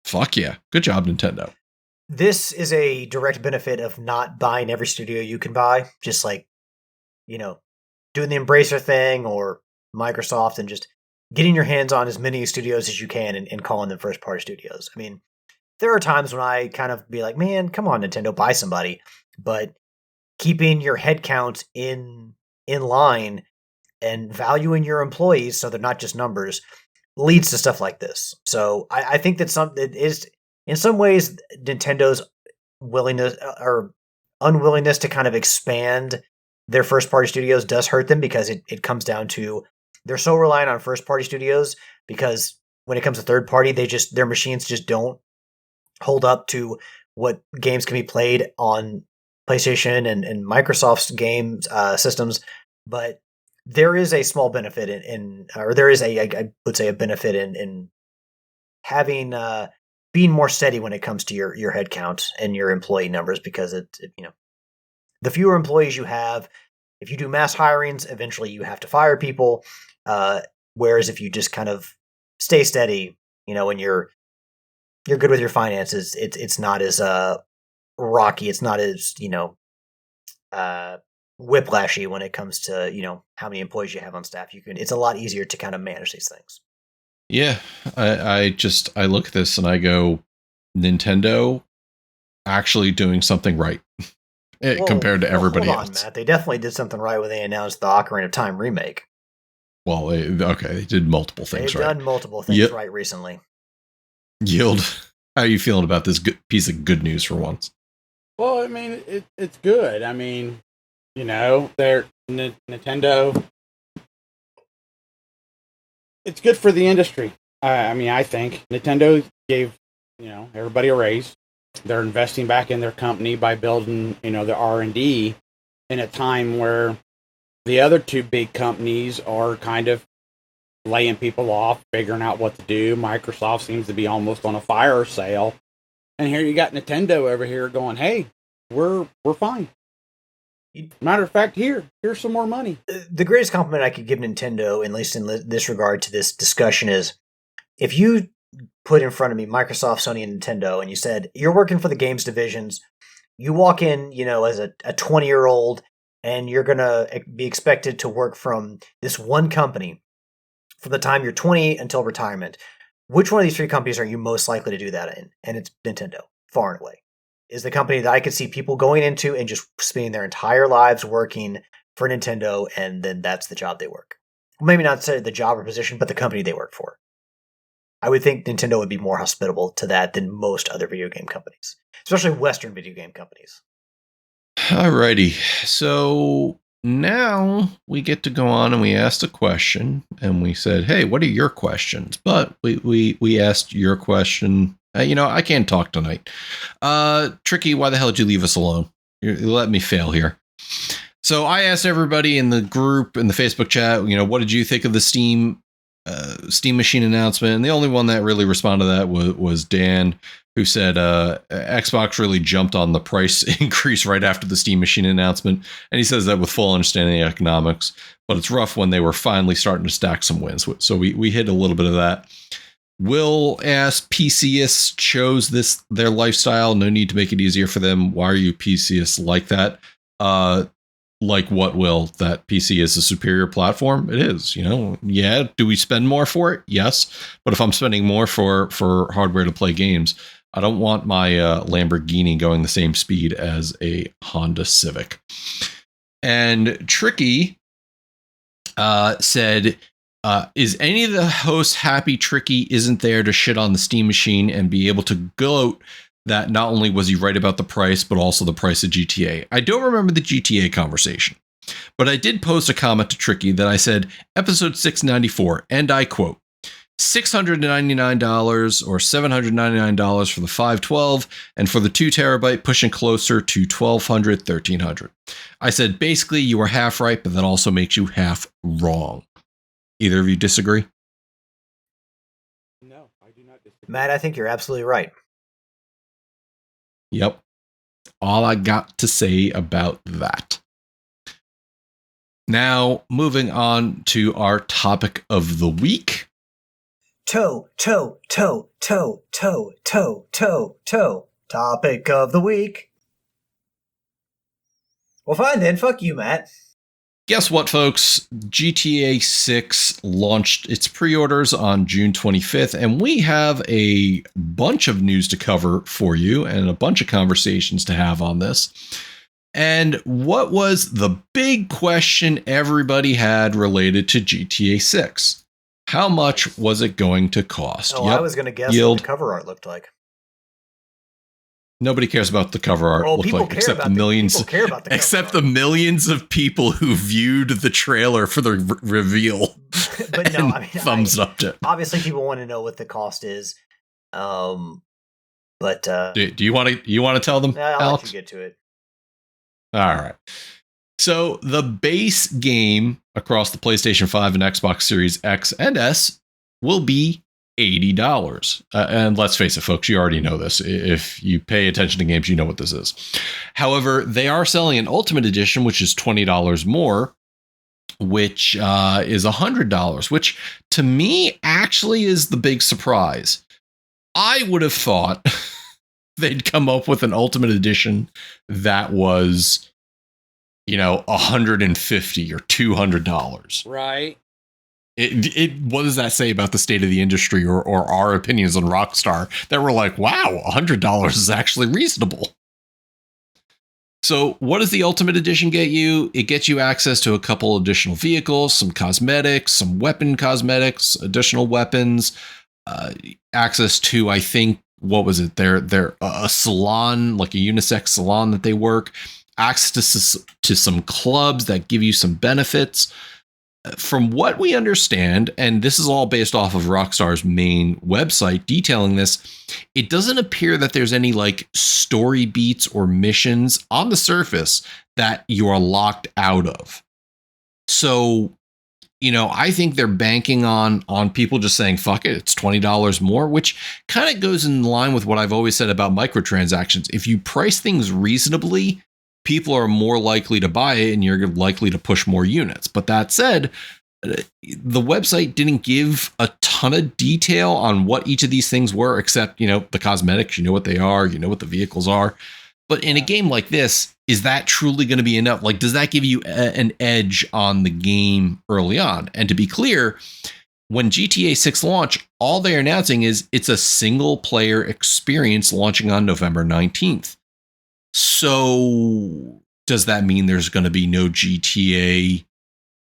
Fuck yeah. Good job, Nintendo. This is a direct benefit of not buying every studio you can buy. Just like, doing the Embracer thing or Microsoft and just getting your hands on as many studios as you can and calling them first party studios. I mean, there are times when I kind of be like, man, come on, Nintendo, buy somebody. But keeping your headcount in line and valuing your employees so they're not just numbers leads to stuff like this. So I think that it is in some ways Nintendo's willingness or unwillingness to kind of expand their first party studios does hurt them because it comes down to they're so reliant on first party studios because when it comes to third party, their machines just don't hold up to what games can be played on PlayStation and Microsoft's games systems. But there is a small benefit I would say a benefit in having being more steady when it comes to your head count and your employee numbers because the fewer employees you have, if you do mass hirings, eventually you have to fire people. Whereas if you just kind of stay steady, when you're good with your finances, it's not as rocky. It's not as whiplashy when it comes to how many employees you have on staff. It's a lot easier to kind of manage these things. Yeah, I look at this and I go, Nintendo actually doing something right compared to everybody else. Matt. They definitely did something right when they announced the Ocarina of Time remake. Well, they did multiple things right. They've done multiple things right recently. Yield, how are you feeling about this piece of good news for once? Well, I mean, it's good. I mean, they're Nintendo. It's good for the industry. I think Nintendo gave, everybody a raise. They're investing back in their company by building, the R&D. in a time where the other two big companies are kind of laying people off, figuring out what to do. Microsoft seems to be almost on a fire sale. And here you got Nintendo over here going, hey, we're fine. Matter of fact, here's some more money. The greatest compliment I could give Nintendo, at least in this regard to this discussion, is if you put in front of me Microsoft, Sony, and Nintendo, and you said, you're working for the games divisions, you walk in, as a 20-year-old, and you're going to be expected to work from this one company from the time you're 20 until retirement. Which one of these three companies are you most likely to do that in? And it's Nintendo, far and away. Is the company that I could see people going into and just spending their entire lives working for Nintendo, and then that's the job they work. Maybe not say the job or position, but the company they work for. I would think Nintendo would be more hospitable to that than most other video game companies, especially Western video game companies. Alrighty, so now we get to go on and we asked a question and we said, hey, what are your questions? But we asked your question. I can't talk tonight. Tricky, why the hell did you leave us alone? You let me fail here. So I asked everybody in the group, in the Facebook chat, what did you think of the Steam Machine announcement? And the only one that really responded to that was Dan, who said Xbox really jumped on the price increase right after the Steam Machine announcement. And he says that with full understanding of economics, but it's rough when they were finally starting to stack some wins. So we hit a little bit of that. Will asked, PCists chose their lifestyle. No need to make it easier for them. Why are you PCists like that? Like what, Will? That PC is a superior platform? It is, Yeah. Do we spend more for it? Yes. But if I'm spending more for hardware to play games, I don't want my Lamborghini going the same speed as a Honda Civic. And Tricky said, is any of the hosts happy Tricky isn't there to shit on the Steam Machine and be able to gloat that not only was he right about the price, but also the price of GTA? I don't remember the GTA conversation, but I did post a comment to Tricky that I said, episode 694, and I quote, $699 or $799 for the 512, and for the 2 terabyte pushing closer to $1,200, $1,300. I said, basically, you were half right, but that also makes you half wrong. Either of you disagree? No, I do not disagree. Matt, I think you're absolutely right. Yep. All I got to say about that. Now, moving on to our topic of the week. Toe. Topic of the week. Well, fine then. Fuck you, Matt. Guess what, folks? GTA 6 launched its pre-orders on June 25th, and we have a bunch of news to cover for you and a bunch of conversations to have on this. And what was the big question everybody had related to GTA 6? How much was it going to cost? Oh, I was going to guess what the cover art looked like. Nobody cares about the cover art, except the millions. Except the millions of people who viewed the trailer for the reveal. But no, thumbs up to it. Obviously, people want to know what the cost is. Do you want to tell them? I'll let you get to it. All right. So the base game across the PlayStation 5 and Xbox Series X and S will be $80. And let's face it, folks, you already know this. If you pay attention to games, you know what this is. However, they are selling an Ultimate Edition, which is $20 more, which is $100, which to me actually is the big surprise. I would have thought they'd come up with an Ultimate Edition that was, $150 or $200. Right. What does that say about the state of the industry or our opinions on Rockstar that we're like, wow, $100 is actually reasonable? So what does the Ultimate Edition get you? It gets you access to a couple additional vehicles, some cosmetics, some weapon cosmetics, additional weapons, access to, I think, what was it? They're a salon, like a unisex salon that they work, access to some clubs that give you some benefits. from what we understand, and this is all based off of Rockstar's main website detailing this, it doesn't appear that there's any like story beats or missions on the surface that you are locked out of. So, I think they're banking on people just saying, fuck it, it's $20 more, which kind of goes in line with what I've always said about microtransactions. If you price things reasonably, people are more likely to buy it and you're likely to push more units. But that said, the website didn't give a ton of detail on what each of these things were, except, the cosmetics, what they are, what the vehicles are. But in a game like this, is that truly going to be enough? Like, does that give you an edge on the game early on? And to be clear, when GTA 6 launch, all they're announcing is it's a single player experience launching on November 19th. So does that mean there's going to be no GTA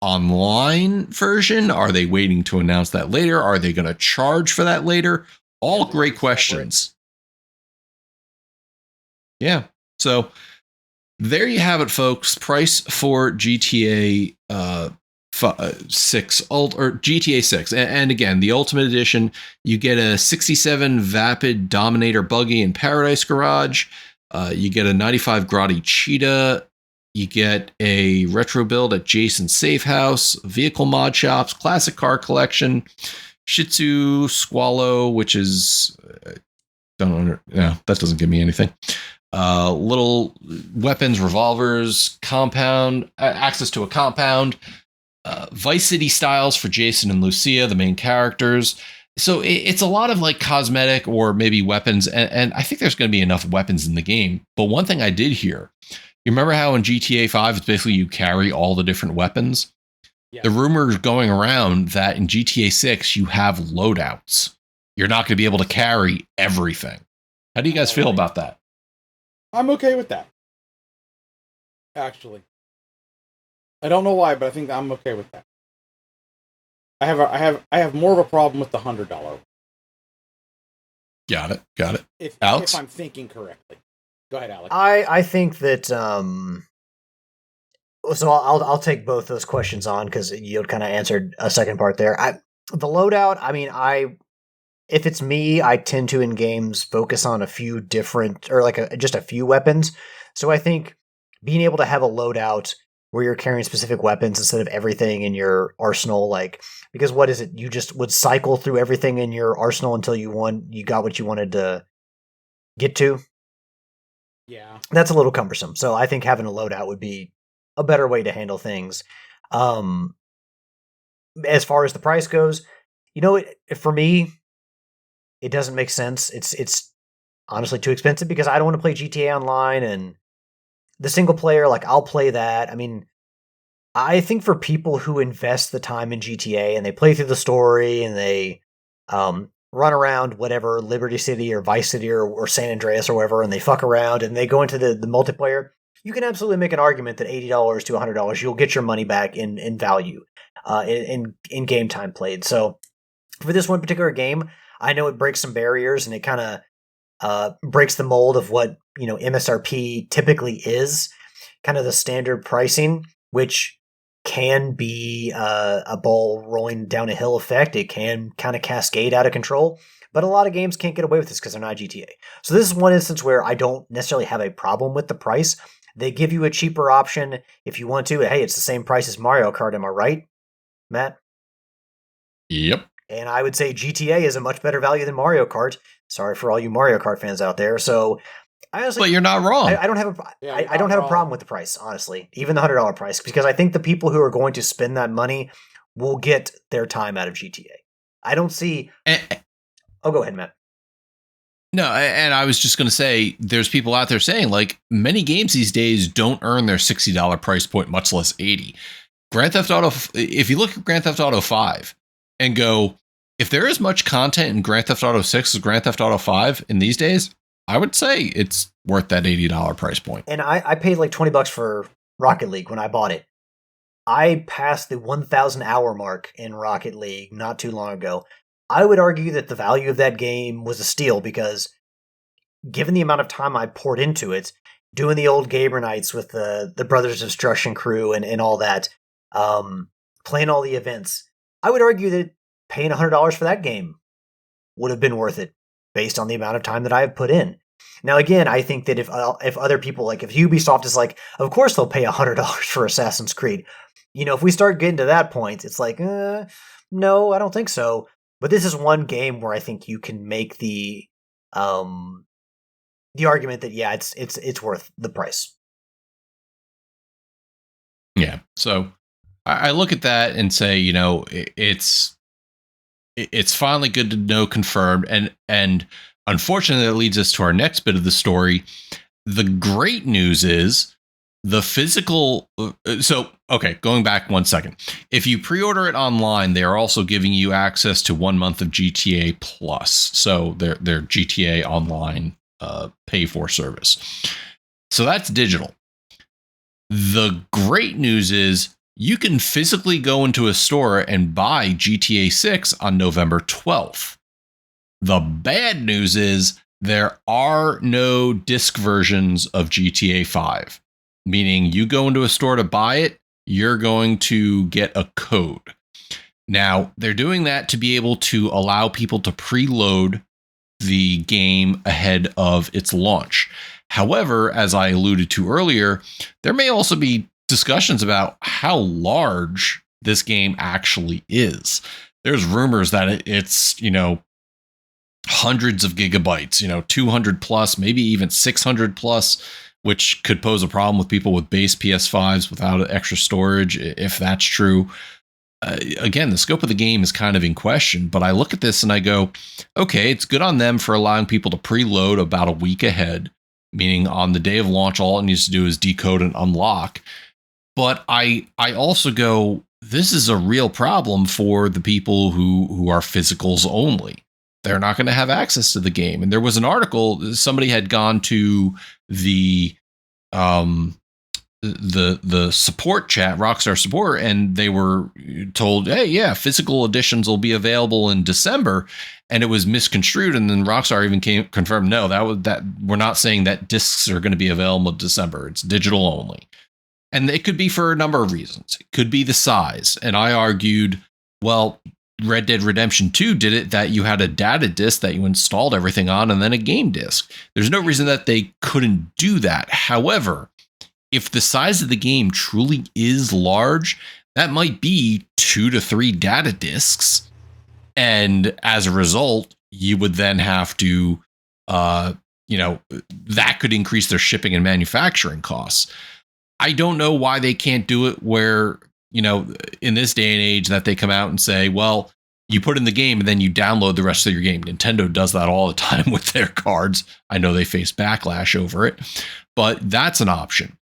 online version? Are they waiting to announce that later? Are they going to charge for that later? All great questions. Yeah. So there you have it, folks. Price for GTA 6 or GTA 6. And again, the Ultimate Edition, you get a 67 Vapid Dominator buggy in Paradise Garage. You get a 95 Grotti Cheetah. You get a retro build at Jason's Safe House, vehicle mod shops, classic car collection, Shih Tzu Squallow, which is that doesn't give me anything. Little weapons, revolvers, compound, access to a compound, Vice City styles for Jason and Lucia, the main characters. So it's a lot of like cosmetic or maybe weapons. And I think there's going to be enough weapons in the game. But one thing I did hear, you remember how in GTA 5, it's basically you carry all the different weapons? Yeah. The rumor is going around that in GTA 6, you have loadouts. You're not going to be able to carry everything. How do you guys feel about that? I'm okay with that. Actually, I don't know why, but I think I'm okay with that. I have more of a problem with the $100. Got it. If I'm thinking correctly, go ahead, Alex. I think that so I'll take both those questions on because you kind of answered a second part there. The loadout. I mean, if it's me, I tend to in games focus on a few different or like just a few weapons. So I think being able to have a loadout where you're carrying specific weapons instead of everything in your arsenal, because what is it? You just would cycle through everything in your arsenal until you got what you wanted to get to. Yeah. That's a little cumbersome. So I think having a loadout would be a better way to handle things. As far as the price goes, for me, it doesn't make sense. It's honestly too expensive because I don't want to play GTA Online and the single player, I'll play that. I mean, I think for people who invest the time in GTA and they play through the story and they run around whatever, Liberty City or Vice City or San Andreas or wherever, and they fuck around and they go into the multiplayer, you can absolutely make an argument that $80 to $100, you'll get your money back in value in game time played. So for this one particular game, I know it breaks some barriers and it kind of breaks the mold of what MSRP typically is, kind of the standard pricing, which can be a ball rolling down a hill effect. It can kind of cascade out of control, but a lot of games can't get away with this because they're not GTA. So this is one instance where I don't necessarily have a problem with the price. They give you a cheaper option if you want to. Hey, it's the same price as Mario Kart. Am I right, Matt? Yep. And I would say GTA is a much better value than Mario Kart. Sorry for all you Mario Kart fans out there. So, but you're not wrong. I don't have I don't have a problem with the price, honestly, even the $100 price, because I think the people who are going to spend that money will get their time out of GTA. I don't see. Go ahead, Matt. No, and I was just going to say, there's people out there saying many games these days don't earn their $60 price point, much less $80. Grand Theft Auto. If you look at Grand Theft Auto 5. And go, if there is much content in Grand Theft Auto 6 as Grand Theft Auto 5 in these days, I would say it's worth that $80 price point. And I paid $20 for Rocket League when I bought it. I passed the 1,000 hour mark in Rocket League not too long ago. I would argue that the value of that game was a steal because given the amount of time I poured into it, doing the old gamer nights with the Brothers of Destruction crew and all that, playing all the events. I would argue that paying $100 for that game would have been worth it based on the amount of time that I have put in. Now, again, I think that if other people, like if Ubisoft is like, of course they'll pay $100 for Assassin's Creed. If we start getting to that point, it's like, no, I don't think so. But this is one game where I think you can make the argument that, yeah, it's worth the price. Yeah. So I look at that and say, it's finally good to know confirmed. And unfortunately, that leads us to our next bit of the story. The great news is the physical. Going back 1 second. If you pre-order it online, they are also giving you access to 1 month of GTA Plus. So their GTA Online pay for service. So that's digital. The great news is you can physically go into a store and buy GTA 6 on November 12th. The bad news is there are no disc versions of GTA 5, meaning you go into a store to buy it, you're going to get a code. Now, they're doing that to be able to allow people to preload the game ahead of its launch. However, as I alluded to earlier, there may also be discussions about how large this game actually is. There's rumors that it's, hundreds of gigabytes, 200 plus, maybe even 600 plus, which could pose a problem with people with base PS5s without extra storage, if that's true. Again, the scope of the game is kind of in question, but I look at this and I go, okay, it's good on them for allowing people to preload about a week ahead, meaning on the day of launch, all it needs to do is decode and unlock. But I also go, this is a real problem for the people who are physicals only. They're not going to have access to the game. And there was an article, somebody had gone to the support chat, Rockstar support, and they were told, hey, yeah, physical editions will be available in December. And it was misconstrued. And then Rockstar even confirmed, no, that we're not saying that discs are going to be available in December. It's digital only. And it could be for a number of reasons. It could be the size. And I argued, well, Red Dead Redemption 2 did it that you had a data disk that you installed everything on and then a game disk. There's no reason that they couldn't do that. However, if the size of the game truly is large, that might be 2 to 3 data disks. And as a result, you would then have to, that could increase their shipping and manufacturing costs. I don't know why they can't do it where, in this day and age that they come out and say, well, you put in the game and then you download the rest of your game. Nintendo does that all the time with their cards. I know they face backlash over it, but that's an option.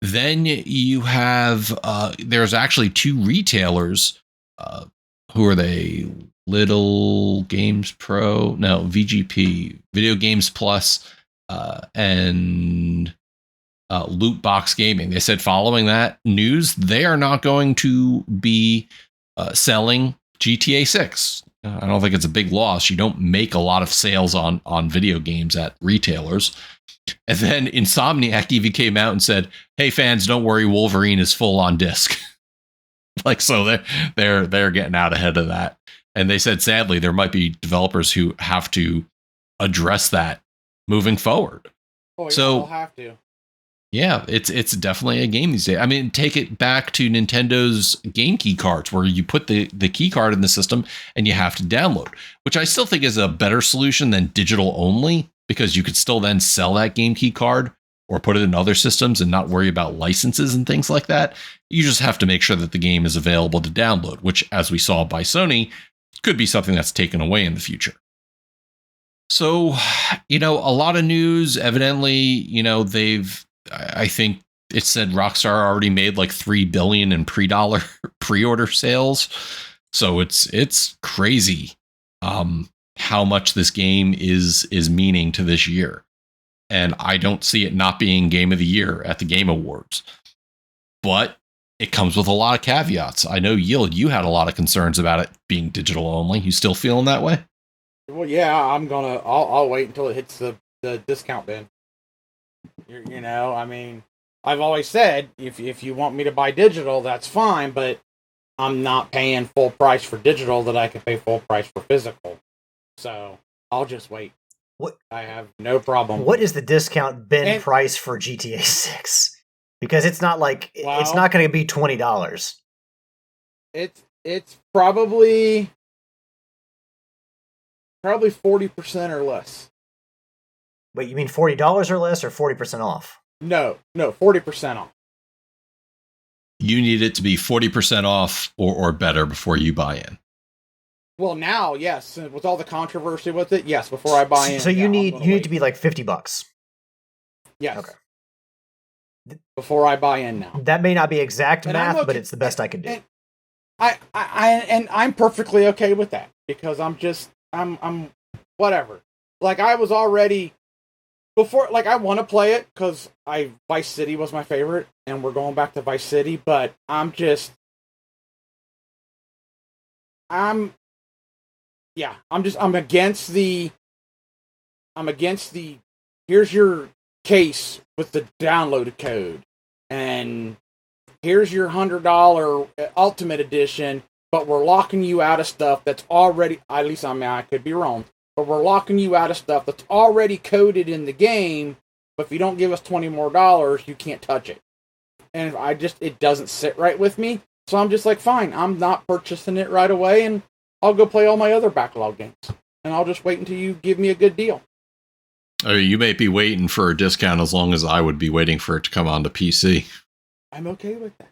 Then you have, there's actually 2 retailers. Who are they? Little Games Pro? No, VGP, Video Games Plus, and Loot Box Gaming. They said following that news, they are not going to be selling GTA 6. I don't think it's a big loss. You don't make a lot of sales on video games at retailers. And then Insomniac even came out and said, hey fans, don't worry, Wolverine is full on disc. So they're getting out ahead of that. And they said, sadly, there might be developers who have to address that moving forward. Oh, yeah, so they'll have to. Yeah, it's definitely a game these days. I mean, take it back to Nintendo's game key cards, where you put the key card in the system and you have to download, which I still think is a better solution than digital only, because you could still then sell that game key card or put it in other systems and not worry about licenses and things like that. You just have to make sure that the game is available to download, which, as we saw by Sony, could be something that's taken away in the future. So, a lot of news. Evidently, I think it said Rockstar already made like $3 billion in pre-order sales. So it's crazy how much this game is meaning to this year. And I don't see it not being Game of the Year at the Game Awards. But it comes with a lot of caveats. I know, Yield, you had a lot of concerns about it being digital only. You still feeling that way? Well, yeah, I'll wait until it hits the discount bin. I mean, I've always said, if you want me to buy digital, that's fine, but I'm not paying full price for digital that I can pay full price for physical. So I'll just wait. What I have no problem. What is the discount bin And- price for GTA 6? Because it's not like it's Well- not going to be $20. It's probably 40% or less. Wait, you mean $40 or less, or 40% off? No, 40% off. You need it to be 40% off or better before you buy in. Well, now, yes, with all the controversy with it, yes, before I buy in. So you need to be like $50. Yes. Okay. Before I buy in now. That may not be exact And math, I'm okay- but it's the best I could do. And I'm perfectly okay with that because I'm whatever. Like I was already before, like I want to play it because Vice City was my favorite, and we're going back to Vice City. But I'm against the here's your case with the downloaded code, and here's your $100 Ultimate Edition, but we're locking you out of stuff that's already, at least I could be wrong, but we're locking you out of stuff that's already coded in the game, but if you don't give us $20 more, you can't touch it. And it doesn't sit right with me, so I'm just like, fine, I'm not purchasing it right away, and I'll go play all my other backlog games. And I'll just wait until you give me a good deal. I mean, you may be waiting for a discount as long as I would be waiting for it to come onto PC. I'm okay with that.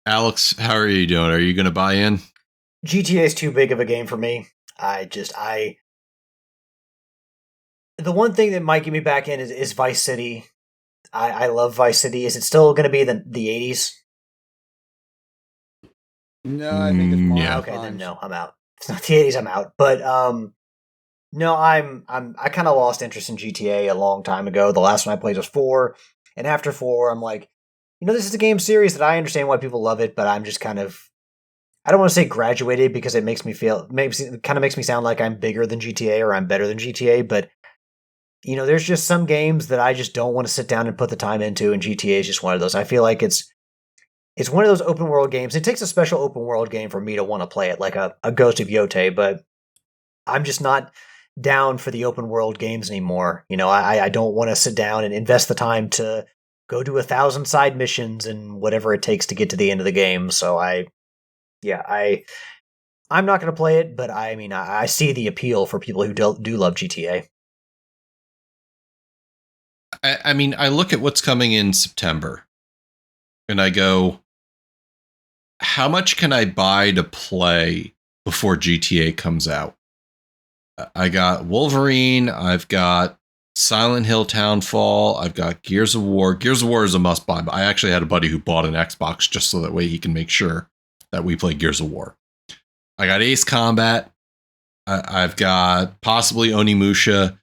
Alex, how are you doing? Are you going to buy in? GTA is too big of a game for me. The one thing that might get me back in is Vice City. I love Vice City. Is it still going to be the 80s? No, I think it's more. Yeah. Okay, then no, I'm out. It's not the 80s, I'm out. But no, I kind of lost interest in GTA a long time ago. The last one I played was 4, and after 4, I'm like, this is a game series that I understand why people love it, but I'm just kind of, I don't want to say graduated because it makes me sound like I'm bigger than GTA or I'm better than GTA, but there's just some games that I just don't want to sit down and put the time into, and GTA is just one of those. I feel like it's one of those open world games. It takes a special open world game for me to want to play it, like a Ghost of Yotei, but I'm just not down for the open world games anymore. I don't want to sit down and invest the time to go do 1,000 side missions and whatever it takes to get to the end of the game. So I'm not going to play it, but I see the appeal for people who do love GTA. I mean, I look at what's coming in September and I go, how much can I buy to play before GTA comes out? I got Wolverine, I've got Silent Hill Townfall, I've got Gears of War. Gears of War is a must buy, but I actually had a buddy who bought an Xbox just so that way he can make sure that we play Gears of War. I got Ace Combat. I've got possibly Onimusha.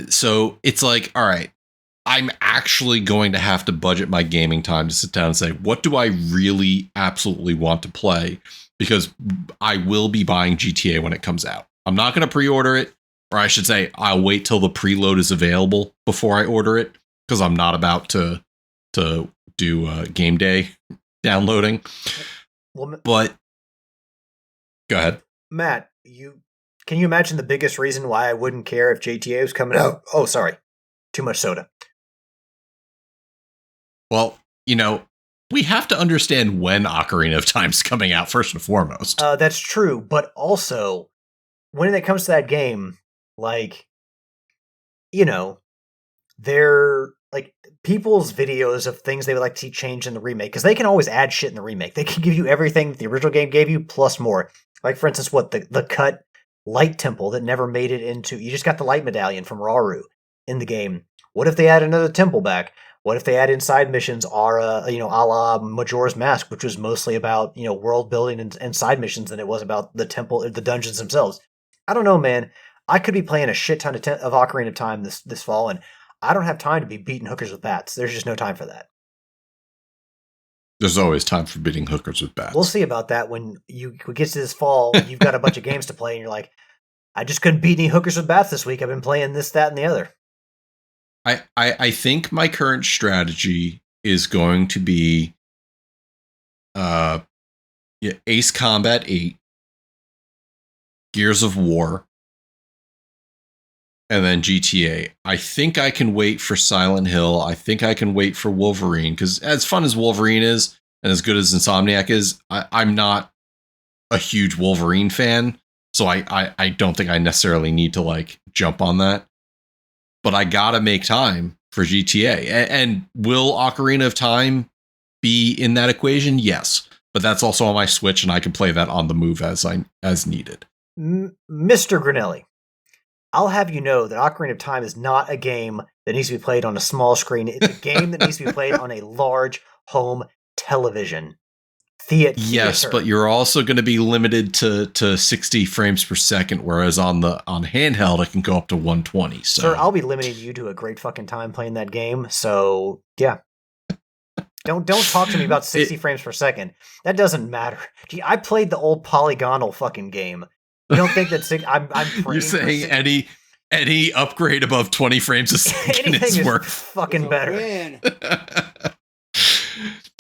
So it's like, all right, I'm actually going to have to budget my gaming time to sit down and say, what do I really absolutely want to play? Because I will be buying GTA when it comes out. I'm not going to pre-order it, or I should say I'll wait till the preload is available before I order it, because I'm not about to do game day downloading. Well, but go ahead, Matt. Can you imagine the biggest reason why I wouldn't care if GTA was coming out? Oh, sorry, too much soda. Well, we have to understand when Ocarina of Time's coming out first and foremost. That's true, but also when it comes to that game, they're like people's videos of things they would like to see changed in the remake, because they can always add shit in the remake. They can give you everything that the original game gave you plus more. Like, for instance, the cut light temple that never made it into. You just got the light medallion from Rauru in the game. What if they add another temple back? What if they add inside missions, a la Majora's Mask, which was mostly about world building and side missions than it was about the temple, the dungeons themselves? I don't know, man. I could be playing a shit ton of Ocarina of Time this fall, and I don't have time to be beating hookers with bats. There's just no time for that. There's always time for beating hookers with bats. We'll see about that when we get to this fall. You've got a bunch of games to play, and you're like, I just couldn't beat any hookers with bats this week. I've been playing this, that, and the other. I think my current strategy is going to be, Yeah, Ace Combat 8, Gears of War, and then GTA. I think I can wait for Silent Hill. I think I can wait for Wolverine, because as fun as Wolverine is, and as good as Insomniac is, I'm not a huge Wolverine fan, so I don't think I necessarily need to like jump on that. But I gotta make time for GTA. And will Ocarina of Time be in that equation? Yes, but that's also on my Switch, and I can play that on the move as needed. Mr. Granelli, I'll have you know that Ocarina of Time is not a game that needs to be played on a small screen. It's a game that needs to be played on a large home television. Yes, but you're also going to be limited to 60 frames per second, whereas on handheld it can go up to 120. So, sir, I'll be limiting you to a great fucking time playing that game. So yeah, don't talk to me about 60 frames per second. That doesn't matter. Gee, I played the old polygonal fucking game. You don't think that I'm you're saying any upgrade above 20 frames a second is worth fucking better.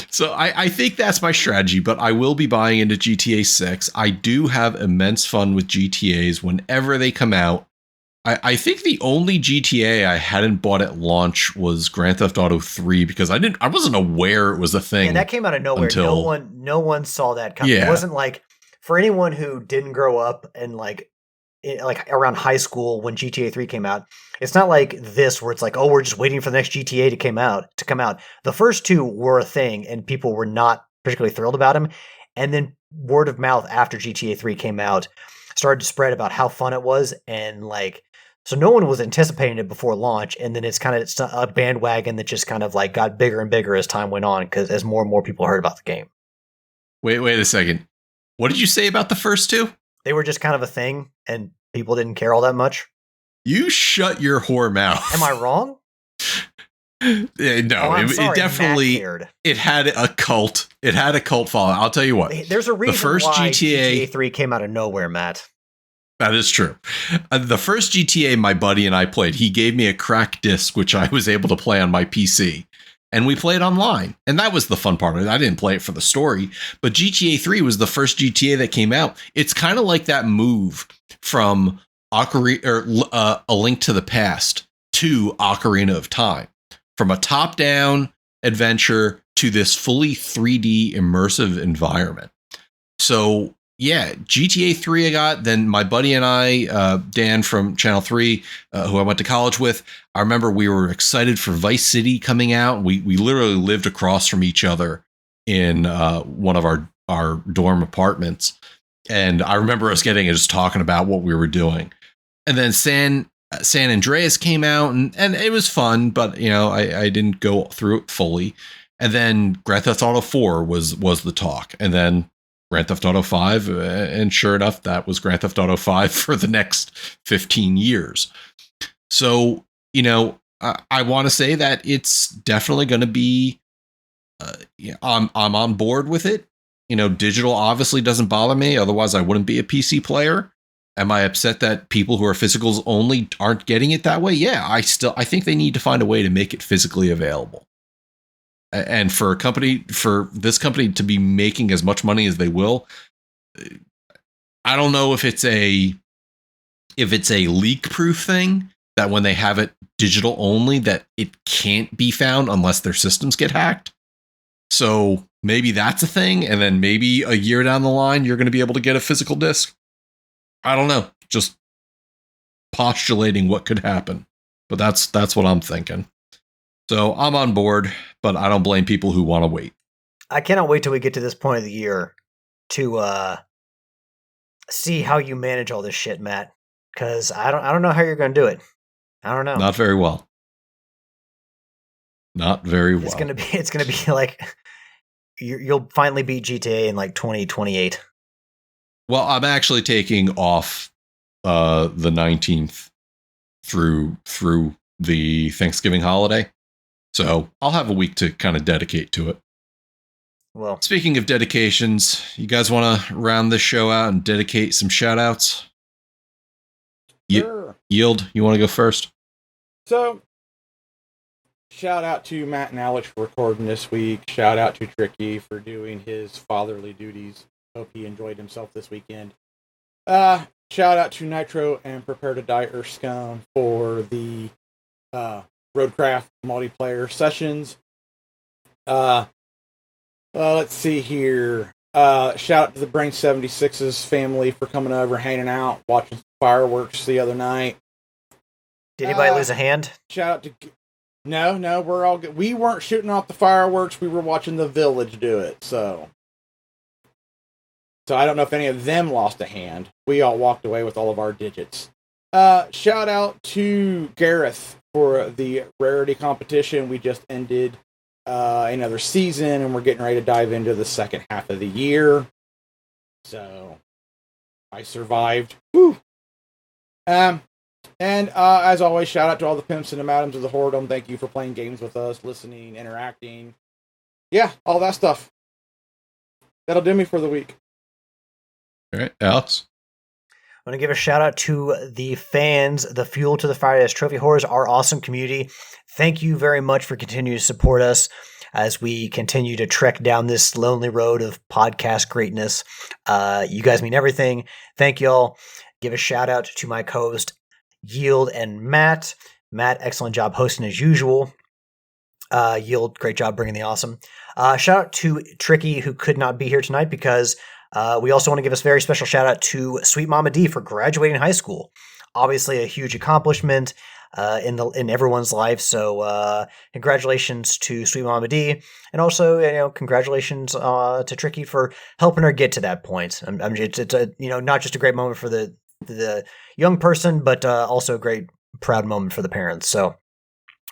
So I think that's my strategy, but I will be buying into GTA 6. I do have immense fun with GTAs whenever they come out. I think the only GTA I hadn't bought at launch was Grand Theft Auto 3 because I wasn't aware it was a thing. Yeah, that came out of nowhere. No one saw that coming. Yeah. It wasn't like for anyone who didn't grow up and like around high school when GTA 3 came out. It's not like this where it's like, oh, we're just waiting for the next GTA to come out. The first two were a thing and people were not particularly thrilled about them. And then word of mouth after GTA 3 came out started to spread about how fun it was. And like, so no one was anticipating it before launch. And then it's a bandwagon that just kind of like got bigger and bigger as time went on because as more and more people heard about the game. Wait a second. What did you say about the first two? They were just kind of a thing and people didn't care all that much. You shut your whore mouth. Am I wrong? No, it definitely it had a cult. It had a cult following. I'll tell you what. There's a reason the first why GTA 3 came out of nowhere, Matt. That is true. The first GTA my buddy and I played, he gave me a cracked disc, which I was able to play on my PC. And we played online. And that was the fun part of it. I didn't play it for the story. But GTA 3 was the first GTA that came out. It's kind of like that move from A Link to the Past to Ocarina of Time. From a top-down adventure to this fully 3D immersive environment. So, yeah, GTA 3 I got. Then my buddy and I, Dan from Channel 3, who I went to college with, I remember we were excited for Vice City coming out. We literally lived across from each other in one of our dorm apartments. And I remember us getting and just talking about what we were doing. And then San Andreas came out and it was fun, but you know, I didn't go through it fully. And then Grand Theft Auto 4 was the talk. And then Grand Theft Auto 5, and sure enough, that was Grand Theft Auto 5 for the next 15 years. So, you know, I want to say that it's definitely going to be, I'm on board with it. You know, digital obviously doesn't bother me. Otherwise, I wouldn't be a PC player. Am I upset that people who are physicals only aren't getting it that way? Yeah, I think they need to find a way to make it physically available. And for this company to be making as much money as they will, I don't know if it's a leak-proof thing that when they have it digital only that it can't be found unless their systems get hacked. So maybe that's a thing, and then maybe a year down the line you're going to be able to get a physical disc. I don't know, just postulating what could happen, but that's what I'm thinking. So I'm on board, but I don't blame people who want to wait. I cannot wait till we get to this point of the year to see how you manage all this shit, Matt. Because I don't know how you're going to do it. I don't know. Not very well. Not very well. It's gonna be like you'll finally beat GTA in like 2028. Well, I'm actually taking off the 19th through the Thanksgiving holiday. So I'll have a week to kind of dedicate to it. Well, speaking of dedications, you guys want to round this show out and dedicate some shout outs? Sure. Yield, you want to go first? So, shout out to Matt and Alex for recording this week. Shout out to Tricky for doing his fatherly duties Hope he enjoyed himself this weekend. Shout out to Nitro and Prepare to Die Erskine for the Roadcraft multiplayer sessions. Let's see here. Shout out to the Brain 76's family for coming over, hanging out, watching fireworks the other night. Did anybody lose a hand? Shout out to... No, we're all good. We weren't shooting off the fireworks. We were watching the village do it, so I don't know if any of them lost a hand. We all walked away with all of our digits. Shout out to Gareth for the rarity competition. We just ended another season, and we're getting ready to dive into the second half of the year. So I survived. Woo! And as always, shout out to all the pimps and the madams of the Whoredom. Thank you for playing games with us, listening, interacting. Yeah, all that stuff. That'll do me for the week. All right, Alex. I want to give a shout out to the fans, the Fuel to the Fire as Trophy Horrors, our awesome community. Thank you very much for continuing to support us as we continue to trek down this lonely road of podcast greatness. You guys mean everything. Thank y'all. Give a shout out to my co-host, Yield and Matt. Matt, excellent job hosting as usual. Yield, great job bringing the awesome. Shout out to Tricky, who could not be here tonight because we also want to give a very special shout out to Sweet Mama D for graduating high school. Obviously a huge accomplishment in everyone's life. So congratulations to Sweet Mama D, and also congratulations to Tricky for helping her get to that point. It's not just a great moment for the young person, but also a great proud moment for the parents. So I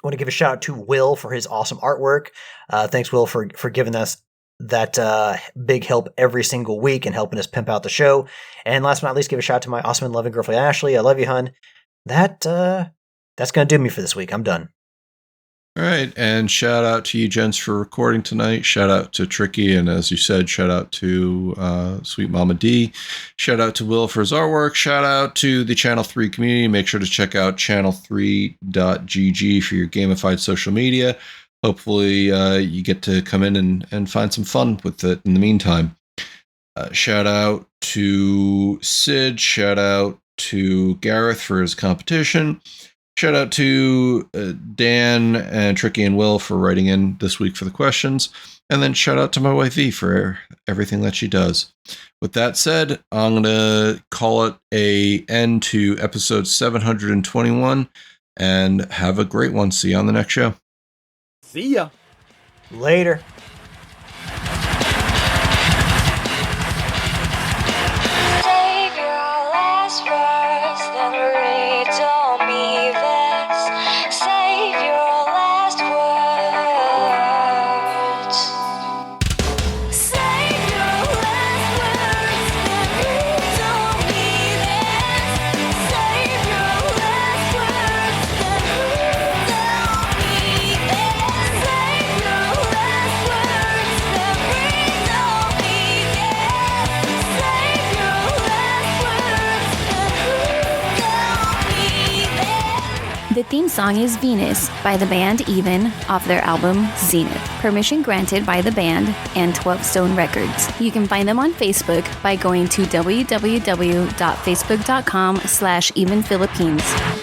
want to give a shout out to Will for his awesome artwork. Thanks, Will, for giving us that big help every single week and helping us pimp out the show. And last but not least, give a shout out to my awesome and loving girlfriend, Ashley. I love you, hun. That's going to do me for this week. I'm done. All right, and shout out to you gents for recording tonight. Shout out to Tricky, and as you said, shout out to Sweet Mama D. Shout out to Will for his artwork. Shout out to the Channel 3 community. Make sure to check out channel3.gg for your gamified social media. Hopefully you get to come in and find some fun with it in the meantime. Shout out to Sid. Shout out to Gareth for his competition. Shout out to Dan and Tricky and Will for writing in this week for the questions. And then shout out to my wife V for everything that she does. With that said, I'm going to call it an end to episode 721 and have a great one. See you on the next show. See ya. Later. Save your last words, then read on me this. Save your last words. Save your last words, then read on me this. Save your last words, then read on me this. Save your last words, then read on me this. Save your last words, then read on me this. The theme song is Venus by the band Even off their album Zenith. Permission granted by the band and 12 Stone Records. You can find them on Facebook by going to www.facebook.com/evenphilippines.